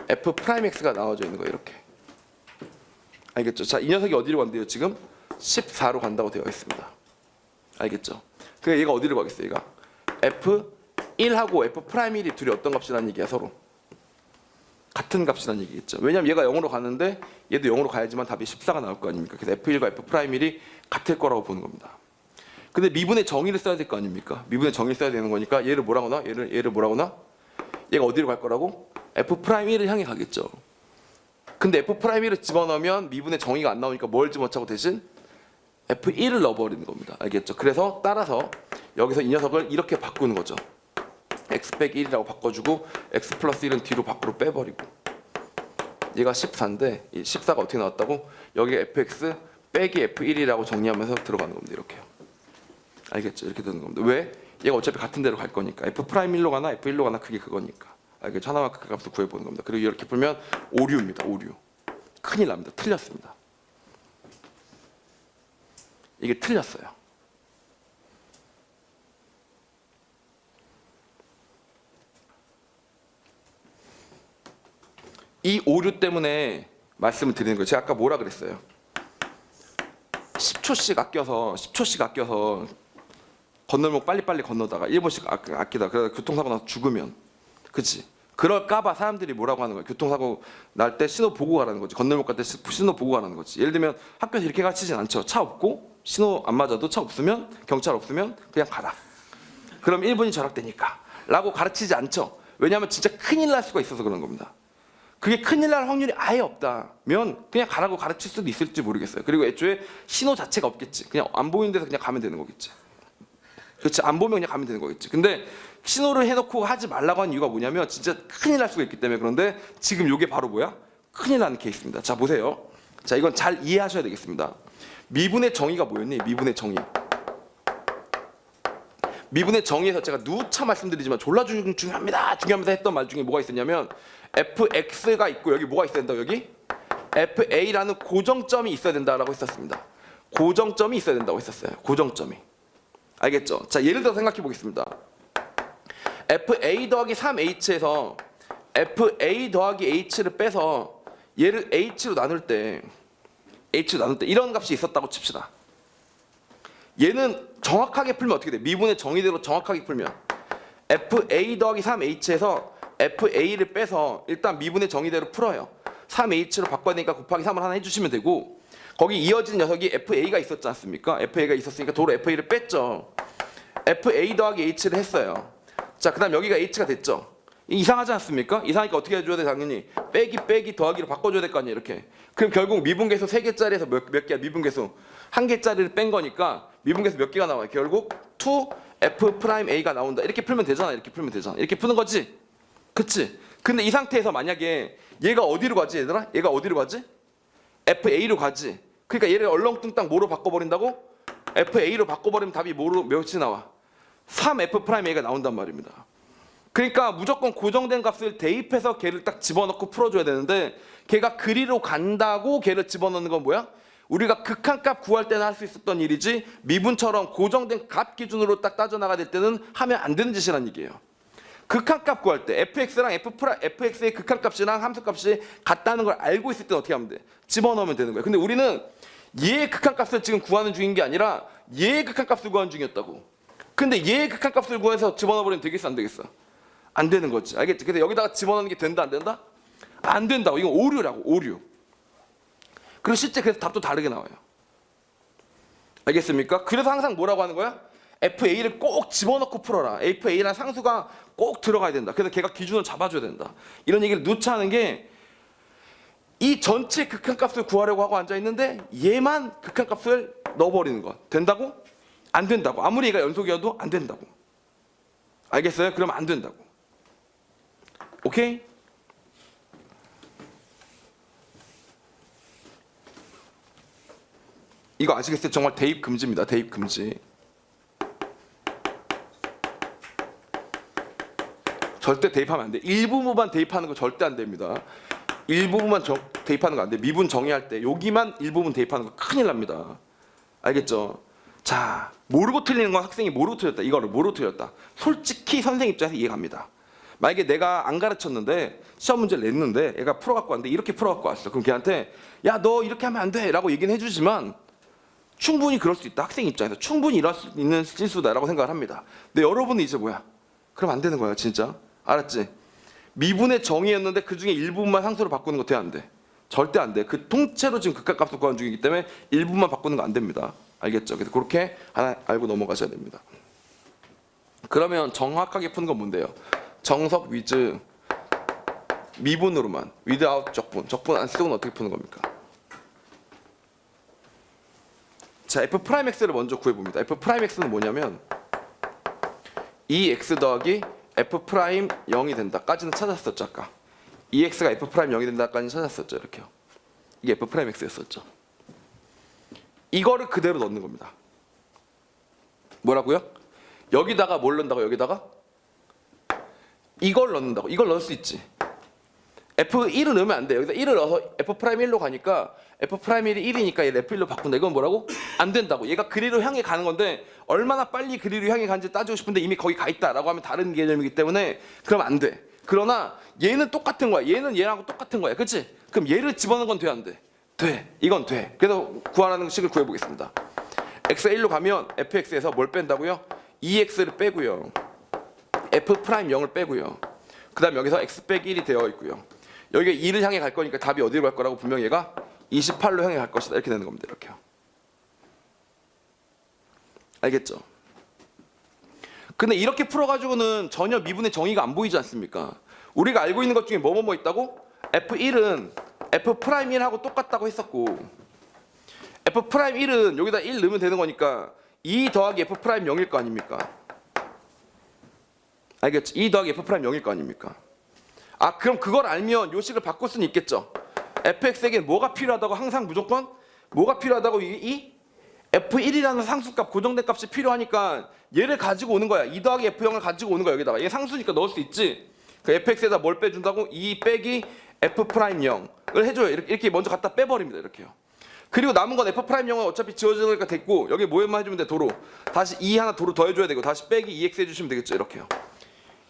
f 프라임 x가 나눠져 있는 거예요. 이렇게. 알겠죠? 자, 이 녀석이 어디로 간대요? 지금 14로 간다고 되어 있습니다. 알겠죠? 그래, 얘가 어디로 가겠어요? 얘가 f1하고 f 프라임 1이 둘이 어떤 값이라는 얘기야? 서로 같은 값이라는 얘기겠죠. 왜냐면 얘가 0으로 가는데 얘도 0으로 가야지만 답이 14가 나올 거 아닙니까? 그래서 f1과 f 프라임 1이 같을 거라고 보는 겁니다. 근데 미분의 정의를 써야 될 거 아닙니까? 미분의 정의를 써야 되는 거니까 얘를 뭐라고 나? 얘를 뭐라고 나? 얘가 어디로 갈 거라고? f 프라임 1을 향해 가겠죠. 근데 f 프라임 1을 집어넣으면 미분의 정의가 안 나오니까 뭘 집어넣자고 대신 f1을 넣어버리는 겁니다. 알겠죠? 그래서 따라서 여기서 이 녀석을 이렇게 바꾸는 거죠. x 빼기 1이라고 바꿔주고 x 플러스 1은 뒤로 밖으로 빼버리고 얘가 14인데 이 14가 어떻게 나왔다고? 여기가 fx 빼기 f1이라고 정리하면서 들어가는 겁니다. 이렇게요. 알겠죠? 이렇게 되는 겁니다. 왜? 얘가 어차피 같은 데로 갈 거니까 f 프라임 1로 가나 f1로 가나 그게 그거니까. 알겠죠? 하나만 그 값을 구해보는 겁니다. 그리고 이렇게 풀면 오류입니다. 오류. 큰일 납니다. 틀렸습니다. 이게 틀렸어요. 이 오류 때문에 말씀을 드리는 거예요. 제가 아까 뭐라 그랬어요? 10초씩 아껴서 건널목 빨리빨리 건너다가 1분씩 아끼다. 그러다 교통사고 나서 죽으면, 그치? 그럴까봐 사람들이 뭐라고 하는 거예요? 교통사고 날 때 신호 보고 가라는 거지. 건널목 갈 때 신호 보고 가라는 거지. 예를 들면 학교에서 이렇게 가르치진 않죠. 차 없고 신호 안 맞아도 차 없으면, 경찰 없으면 그냥 가라. 그럼 1분이 절약되니까 라고 가르치지 않죠. 왜냐하면 진짜 큰일 날 수가 있어서 그런 겁니다. 그게 큰일 날 확률이 아예 없다면 그냥 가라고 가르칠 수도 있을지 모르겠어요. 그리고 애초에 신호 자체가 없겠지. 그냥 안 보이는 데서 그냥 가면 되는 거겠지. 그렇지? 안 보면 그냥 가면 되는 거겠지. 근데 신호를 해놓고 하지 말라고 하는 이유가 뭐냐면 진짜 큰일 날 수가 있기 때문에. 그런데 지금 이게 바로 뭐야? 큰일 나는 케이스입니다. 자, 보세요. 자, 이건 잘 이해하셔야 되겠습니다. 미분의 정의가 뭐였니? 미분의 정의. 미분의 정의에서 제가 누차 말씀드리지만 졸라 중요합니다. 중요합니다 했던 말 중에 뭐가 있었냐면 fx가 있고 여기 뭐가 있어야 된다. 여기 fa라는 고정점이 있어야 된다라고 했었습니다. 고정점이 있어야 된다고 했었어요. 고정점이. 알겠죠? 자, 예를 들어 생각해 보겠습니다. fa 더하기 3h에서 fa 더하기 h를 빼서 얘를 h로 나눌 때 이런 값이 있었다고 칩시다. 얘는 정확하게 풀면 어떻게 돼? 미분의 정의대로 정확하게 풀면 fa 더하기 3h에서 fa를 빼서 일단 미분의 정의대로 풀어요. 3h로 바꿔야 되니까 곱하기 3을 하나 해주시면 되고, 거기 이어진 녀석이 fa가 있었지 않습니까? fa가 있었으니까 도로 fa를 뺐죠. fa 더하기 h를 했어요. 자, 그 다음 여기가 h가 됐죠. 이상하지 않습니까? 이상하니까 어떻게 해줘야 돼? 당연히 빼기 더하기로 바꿔줘야 될 거 아니에요. 이렇게. 그럼 결국 미분계수 3개짜리에서 몇 개야? 미분계수 1개짜리를 뺀 거니까 미분계수 몇 개가 나와요? 결국 2f 프라임 a가 나온다. 이렇게 풀면 되잖아. 이렇게 풀면 되잖아. 이렇게 푸는 거지. 그치? 근데 이 상태에서 만약에 얘가 어디로 가지, 얘들아? 얘가 어디로 가지? fa로 가지. 그러니까 얘를 얼렁뚱땅 뭐로 바꿔버린다고? fa로 바꿔버리면 답이 몇이 나와? 3f 프라임 a가 나온단 말입니다. 그러니까 무조건 고정된 값을 대입해서 걔를 딱 집어넣고 풀어줘야 되는데, 걔가 그리로 간다고 걔를 집어넣는 건 뭐야? 우리가 극한값 구할 때는 할 수 있었던 일이지 미분처럼 고정된 값 기준으로 딱 따져나가야 될 때는 하면 안 되는 짓이란 얘기예요. 극한값 구할 때 fx랑 fx의 극한값이랑 함수값이 같다는 걸 알고 있을 때는 어떻게 하면 돼? 집어넣으면 되는 거예요. 근데 우리는 얘의 극한값을 지금 구하는 중인 게 아니라 얘의 극한값을 구하는 중이었다고. 근데 얘의 극한값을 구해서 집어넣어버리면 되겠어, 안 되겠어? 안 되는 거지. 알겠지? 근데 여기다가 집어넣는 게 된다, 안 된다? 안 된다고. 이건 오류라고, 오류. 그리고 실제 그래서 답도 다르게 나와요. 알겠습니까? 그래서 항상 뭐라고 하는 거야? fa를 꼭 집어넣고 풀어라. fa라는 상수가 꼭 들어가야 된다. 그래서 걔가 기준을 잡아줘야 된다. 이런 얘기를 누차 하는 게, 이 전체 극한값을 구하려고 하고 앉아있는데 얘만 극한값을 넣어버리는 거. 된다고? 안 된다고. 아무리 얘가 연속이어도 안 된다고. 알겠어요? 그러면 안 된다고. 오케이? 이거 아시겠어요? 정말 대입 금지입니다. 대입 금지. 절대 대입하면 안 돼. 일부분만 대입하는 거 절대 안 됩니다. 일부분만 대입하는 거 안 돼. 미분 정의할 때 여기만 일부분 대입하는 거 큰일 납니다. 알겠죠? 자, 모르고 틀리는 건 학생이 모르고 틀렸다. 이거를 모르고 틀렸다. 솔직히 선생님 입장에서 이해갑니다. 만약에 내가 안 가르쳤는데 시험 문제를 냈는데 얘가 풀어갖고 왔는데 이렇게 풀어갖고 왔어. 그럼 걔한테 야, 너 이렇게 하면 안 돼 라고 얘기는 해주지만 충분히 그럴 수 있다. 학생 입장에서 충분히 일어날 수 있는 실수다라고 생각을 합니다. 근데 여러분은 이제 뭐야? 그럼 안 되는 거야 진짜. 알았지? 미분의 정의였는데 그중에 일부분만 상수로 바꾸는 거 돼 안 돼? 절대 안 돼. 그 통째로 지금 극각값을 구하는 중이기 때문에 일부분만 바꾸는 거 안 됩니다. 알겠죠? 그래서 그렇게 하나 알고 넘어가셔야 됩니다. 그러면 정확하게 푸는 건 뭔데요? 정석 위즈 미분으로만 without 적분 안 쓰고는 어떻게 푸는 겁니까? 자, f'x를 먼저 구해봅니다. f'x는 뭐냐면 2x 더하기 f'0이 된다까지는 찾았었죠. 아까 2x가 f'0이 된다까지는 찾았었죠. 이렇게요. 이게 f'x였었죠. 이거를 그대로 넣는 겁니다. 뭐라고요? 여기다가 뭘 넣는다고? 여기다가 이걸 넣는다고. 이걸 넣을 수 있지. f1을 넣으면 안 돼. 여기다 1을 넣어서 f'1로 가니까 f'1이 1이니까 얘를 f1로 바꾼다. 이건 뭐라고? 안 된다고. 얘가 그리로 향해 가는 건데 얼마나 빨리 그리로 향해 가는지 따지고 싶은데 이미 거기 가 있다라고 하면 다른 개념이기 때문에 그럼 안 돼. 그러나 얘는 똑같은 거야. 얘는 얘랑 똑같은 거야. 그렇지? 그럼 얘를 집어넣는 건 돼 안 돼? 돼. 이건 돼. 그래서 구하라는 식을 구해보겠습니다. x가 1로 가면 fx에서 뭘 뺀다고요? 2x를 빼고요. f'0을 빼고요. 그 다음 여기서 x 빼기 1이 되어 있고요. 여기가 2를 향해 갈 거니까 답이 어디로 갈 거라고 분명히 얘가 28로 향해 갈 것이다. 이렇게 되는 겁니다. 이렇게요. 알겠죠? 근데 이렇게 풀어가지고는 전혀 미분의 정의가 안 보이지 않습니까? 우리가 알고 있는 것 중에 뭐뭐뭐 있다고? f1은 f'1하고 똑같다고 했었고 f'1은 여기다 1 넣으면 되는 거니까 2 더하기 f'0일 거 아닙니까? 알겠죠? 2 더하기 f'0일 거 아닙니까? 아, 그럼 그걸 알면 요 식을 바꿀 수는 있겠죠. fx에게 뭐가 필요하다고? 항상 무조건 뭐가 필요하다고? 이 f1이라는 상수값, 고정된 값이 필요하니까 얘를 가지고 오는 거야. 2 더하기 f0을 가지고 오는 거야. 여기다가 얘 상수니까 넣을 수 있지. 그 fx에다 뭘 빼준다고? 2 빼기 f'0을 해줘요. 이렇게 먼저 갖다 빼버립니다. 이렇게요. 그리고 남은 건 f'0은 어차피 지워지는 거니까 됐고 여기 뭐에만 해주면 돼. 도로. 다시 2 하나 도로 더해줘야 되고 다시 빼기 2x 해주시면 되겠죠. 이렇게요.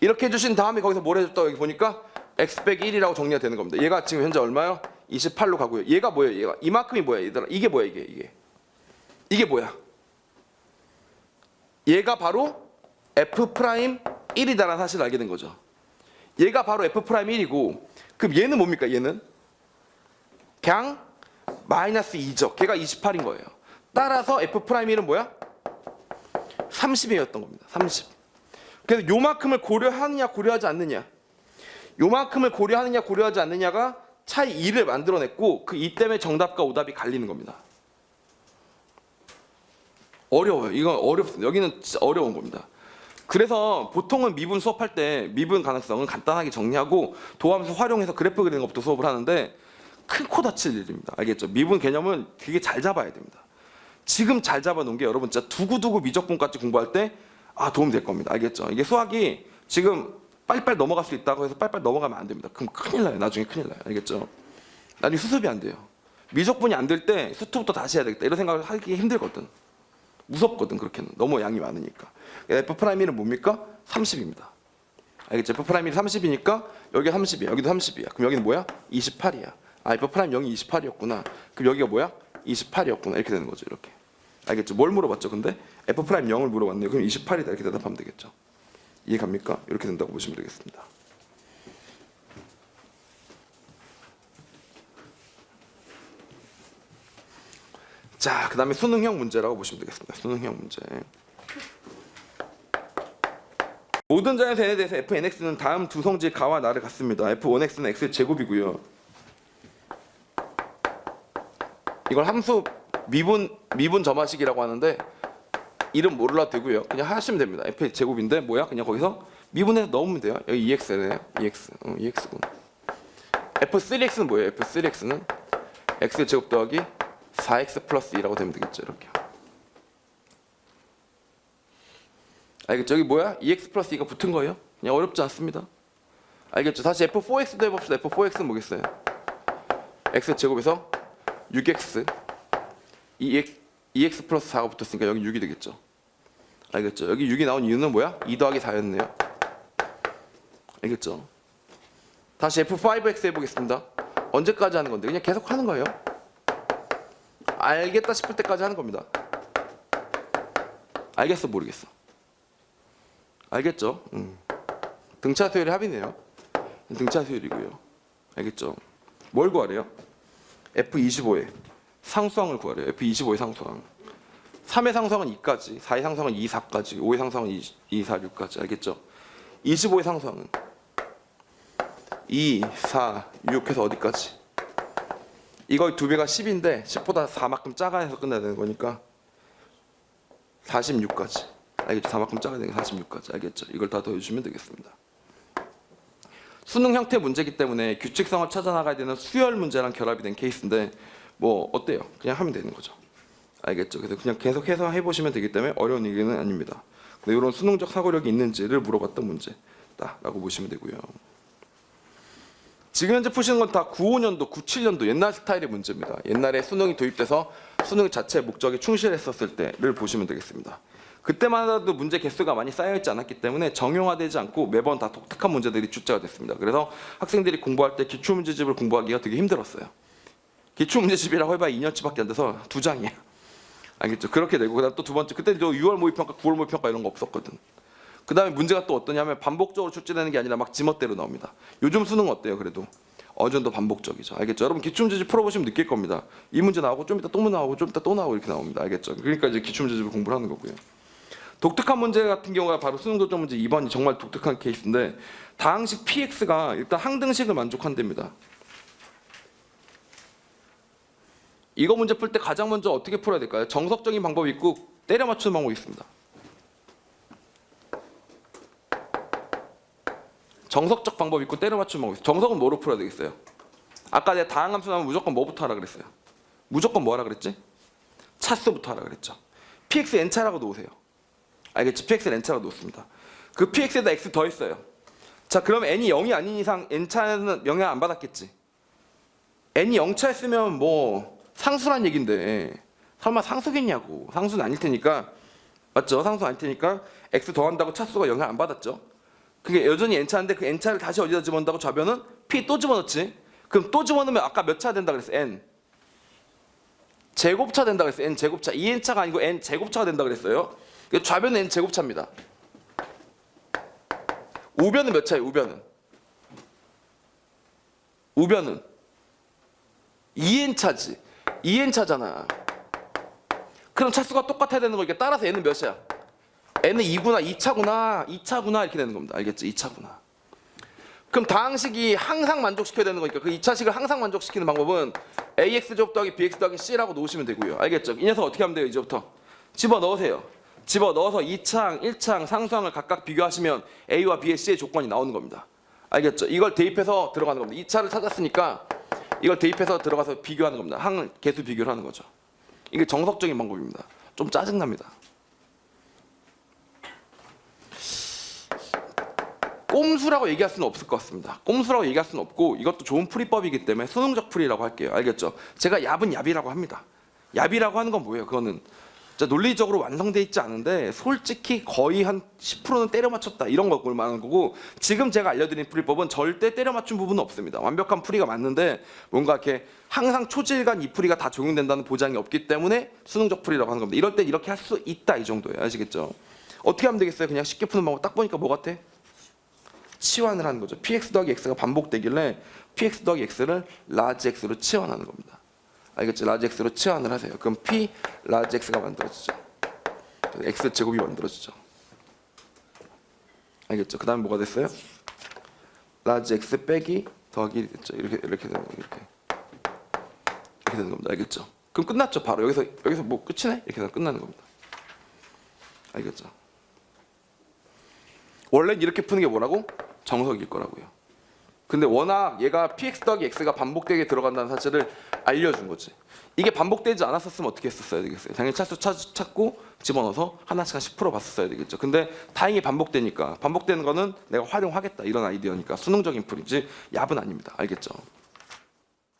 이렇게 해주신 다음에 거기서 뭘 해줬다고 여기 보니까 x 빼기 1이라고 정리가 되는 겁니다. 얘가 지금 현재 얼마요? 28로 가고요. 얘가 뭐예요? 얘가 이만큼이 뭐야? 얘들아, 이게 뭐야? 이게 뭐야? 얘가 바로 f'1이다라는 사실을 알게 된 거죠. 얘가 바로 f'1이고 그럼 얘는 뭡니까? 얘는 그냥 마이너스 2죠. 걔가 28인 거예요. 따라서 f'1은 뭐야? 30이었던 겁니다. 30. 그래서 요만큼을 고려하느냐 고려하지 않느냐, 요만큼을 고려하느냐 고려하지 않느냐가 차이 2를 만들어냈고 그 2 때문에 정답과 오답이 갈리는 겁니다. 어려워요. 이건 어렵습니다. 여기는 진짜 어려운 겁니다. 그래서 보통은 미분 수업할 때 미분 가능성은 간단하게 정리하고 도함수 활용해서 그래프 그리는 것부터 수업을 하는데 큰 코 다칠 일입니다. 알겠죠? 미분 개념은 되게 잘 잡아야 됩니다. 지금 잘 잡아놓은 게 여러분 진짜 두고두고 미적분까지 공부할 때 도움 될 겁니다. 알겠죠? 이게 수학이 지금 빨리빨리 넘어갈 수 있다고 해서 빨리빨리 넘어가면 안 됩니다. 그럼 큰일 나요. 나중에 큰일 나요. 알겠죠? 나중에 수습이 안 돼요. 미적분이 안 될 때 수투부터 다시 해야 되겠다. 이런 생각을 하기 힘들거든. 무섭거든. 그렇게는. 너무 양이 많으니까. f'1은 뭡니까? 30입니다. 알겠죠? f'1이 30이니까 여기가 30이야. 여기도 30이야. 그럼 여기는 뭐야? 28이야. f'0이 28이었구나. 그럼 여기가 뭐야? 28이었구나. 이렇게 되는 거죠. 이렇게. 알겠죠? 뭘 물어봤죠? 근데 f'0을 물어봤네요. 그럼 28이다. 이렇게 대답하면 되겠죠. 이해 갑니까? 이렇게 된다고 보시면 되겠습니다. 자, 그 다음에 수능형 문제라고 보시면 되겠습니다. 수능형 문제. 모든 자연수 n에 대해서 fnx는 다음 두 성질 가와 나를 갖습니다. f1x는 x의 제곱이고요. 이걸 함수 미분 점화식이라고 하는데 이름 몰라도 되고요. 그냥 하시면 됩니다. f의 제곱인데 뭐야? 그냥 거기서 미분해서 넣으면 돼요. 여기 EX네요. EX. EX군. F3X는 뭐예요? F3X는 X제곱 더하기 4X 플러스 2라고 되면 되겠죠. 이렇게. 알겠죠? 여기 뭐야? EX 플러스 2가 붙은 거예요. 그냥 어렵지 않습니다. 알겠죠? 다시 F4X도 해봅시다. F4X는 뭐겠어요? X제곱에서 6X 2X 플러스 4가 붙었으니까 여기 6이 되겠죠. 알겠죠? 여기 6이 나온 이유는 뭐야? 2 더하기 4였네요. 알겠죠? 다시 F5X 해보겠습니다. 언제까지 하는 건데? 그냥 계속 하는 거예요. 알겠다 싶을 때까지 하는 겁니다. 알겠어 모르겠어. 알겠죠? 등차 수열의 합이네요. 등차 수열이고요. 알겠죠? 뭘 구하래요? F25의 상수항을 구하래요. F25의 상수항. 3의 상수항은 2까지, 4의 상수항은 2, 4까지, 5의 상수항은 2, 4, 6까지. 알겠죠? 25의 상수항은 2, 4, 6 해서 어디까지? 이거 2배가 10인데 10보다 4만큼 작아 해서 끝나야 되는 거니까 46까지. 알겠죠? 4만큼 작아야 되는 게 46까지. 알겠죠? 이걸 다 더해주시면 되겠습니다. 수능 형태 문제이기 때문에 규칙성을 찾아나가야 되는 수열 문제랑 결합이 된 케이스인데 뭐 어때요? 그냥 하면 되는 거죠. 알겠죠? 그래서 그냥 계속해서 해보시면 되기 때문에 어려운 얘기는 아닙니다. 근데 이런 수능적 사고력이 있는지를 물어봤던 문제다라고 보시면 되고요. 지금 현재 푸시는 건 다 95년도, 97년도 옛날 스타일의 문제입니다. 옛날에 수능이 도입돼서 수능 자체의 목적에 충실했었을 때를 보시면 되겠습니다. 그때만 해도 문제 개수가 많이 쌓여있지 않았기 때문에 정형화되지 않고 매번 다 독특한 문제들이 출제가 됐습니다. 그래서 학생들이 공부할 때 기출문제집을 공부하기가 되게 힘들었어요. 기출문제집이라고 해봐야 2년치밖에 안 돼서 2장이에요. 알겠죠? 그렇게 되고 그다음 또 두 번째 그때 저 6월 모의평가, 9월 모의평가 이런 거 없었거든. 그 다음에 문제가 또 어떠냐면 반복적으로 출제되는 게 아니라 막 지멋대로 나옵니다. 요즘 수능 어때요? 그래도 어느 정도 반복적이죠. 알겠죠? 여러분 기출문제집 풀어보시면 느낄 겁니다. 이 문제 나오고 좀 이따 또 나오고 좀 이따 또 나오고 이렇게 나옵니다. 알겠죠? 그러니까 이제 기출문제집을 공부를 하는 거고요. 독특한 문제 같은 경우가 바로 수능 도점 문제 2번이 정말 독특한 케이스인데 다항식 PX가 일단 항등식을 만족한답니다. 이거 문제 풀 때 가장 먼저 어떻게 풀어야 될까요? 정석적인 방법이 있고 때려 맞추는 방법이 있습니다. 정석적 방법이 있고 때려 맞추는 방법이 있어요. 정석은 뭐로 풀어야 되겠어요? 아까 내가 다항함수 나오면 무조건 뭐부터 하라 그랬어요? 무조건 뭐 하라 그랬지? 차수부터 하라 그랬죠. PX n차라고 놓으세요. 알겠죠? PX n차라고 놓습니다. 그 PX에다 x 더했어요. 자, 그럼 n이 0이 아닌 이상 n차는 영향 안 받았겠지. n이 0차였으면 뭐 상수란 얘긴데 설마 상수겠냐고. 상수는 아닐 테니까 맞죠? 상수 아닐 테니까 x 더한다고 차수가 영향 안 받았죠. 그게 여전히 n차인데 그 n차를 다시 어디다 집어넣는다고 좌변은 p 또 집어넣지. 그럼 또 집어넣으면 아까 몇 차 된다 그랬어? n 제곱차 된다 그랬어요. n 제곱차. 2n차가 아니고 n 제곱차가 된다 그랬어요. 좌변은 n 제곱차입니다. 우변은 몇 차예요? 우변은 2n차지. 2n차잖아. 그럼 차수가 똑같아야 되는 거니까 따라서 n은 몇이야? n은 2구나, 2차구나 이렇게 되는 겁니다. 알겠죠? 2차구나. 그럼 다항식이 항상 만족시켜야 되는 거니까 그 2차식을 항상 만족시키는 방법은 ax 제곱 더하기 bx 더하기 c라고 놓으시면 되고요. 알겠죠? 이 녀석 어떻게 하면 돼요? 이제부터 집어넣으세요. 집어넣어서 2창, 1창 상수항을 각각 비교하시면 a와 b의 c의 조건이 나오는 겁니다. 알겠죠? 이걸 대입해서 들어가는 겁니다. 2차를 찾았으니까 이걸 대입해서 들어가서 비교하는 겁니다. 항 개수 비교를 하는 거죠. 이게 정석적인 방법입니다. 좀 짜증납니다. 꼼수라고 얘기할 수는 없을 것 같습니다. 꼼수라고 얘기할 수는 없고 이것도 좋은 풀이법이기 때문에 수능적 풀이라고 할게요. 알겠죠? 제가 얍은 얍이라고 합니다. 얍이라고 하는 건 뭐예요? 그거는 진짜 논리적으로 완성돼 있지 않은데 솔직히 거의 한 10%는 때려 맞췄다 이런 걸 말하는 거고 지금 제가 알려드린 풀이법은 절대 때려 맞춘 부분은 없습니다. 완벽한 풀이가 맞는데 뭔가 이렇게 항상 초질간 이 풀이가 다 적용된다는 보장이 없기 때문에 수능적 풀이라고 하는 겁니다. 이럴 때 이렇게 할 수 있다 이 정도예요. 아시겠죠? 어떻게 하면 되겠어요? 그냥 쉽게 푸는 방법 딱 보니까 뭐 같아? 치환을 하는 거죠. px 더하기 x가 반복되길래 px 더하기 x를 라지 x로 치환하는 겁니다. 알겠죠? 라지 x로 치환을 하세요. 그럼 p 라지 x가 만들어지죠. x 제곱이 만들어지죠. 알겠죠? 그 다음에 뭐가 됐어요? 라지 x 빼기 더하기 됐죠. 이렇게 되는 겁니다. 이렇게 되는 겁니다. 알겠죠? 그럼 끝났죠. 바로 여기서 뭐 끝이네? 이렇게 해서 끝나는 겁니다. 알겠죠? 원래는 이렇게 푸는 게 뭐라고? 정석일 거라고요. 근데 워낙 얘가 px 더하기 x가 반복되게 들어간다는 사실을 알려준 거지. 이게 반복되지 않았었으면 어떻게 했었어야 되겠어요? 당연히 차수 찾고 집어넣어서 하나씩 한 10% 봤었어야 되겠죠. 근데 다행히 반복되니까, 반복되는 거는 내가 활용하겠다 이런 아이디어니까 수능적인 풀이지 얍은 아닙니다. 알겠죠?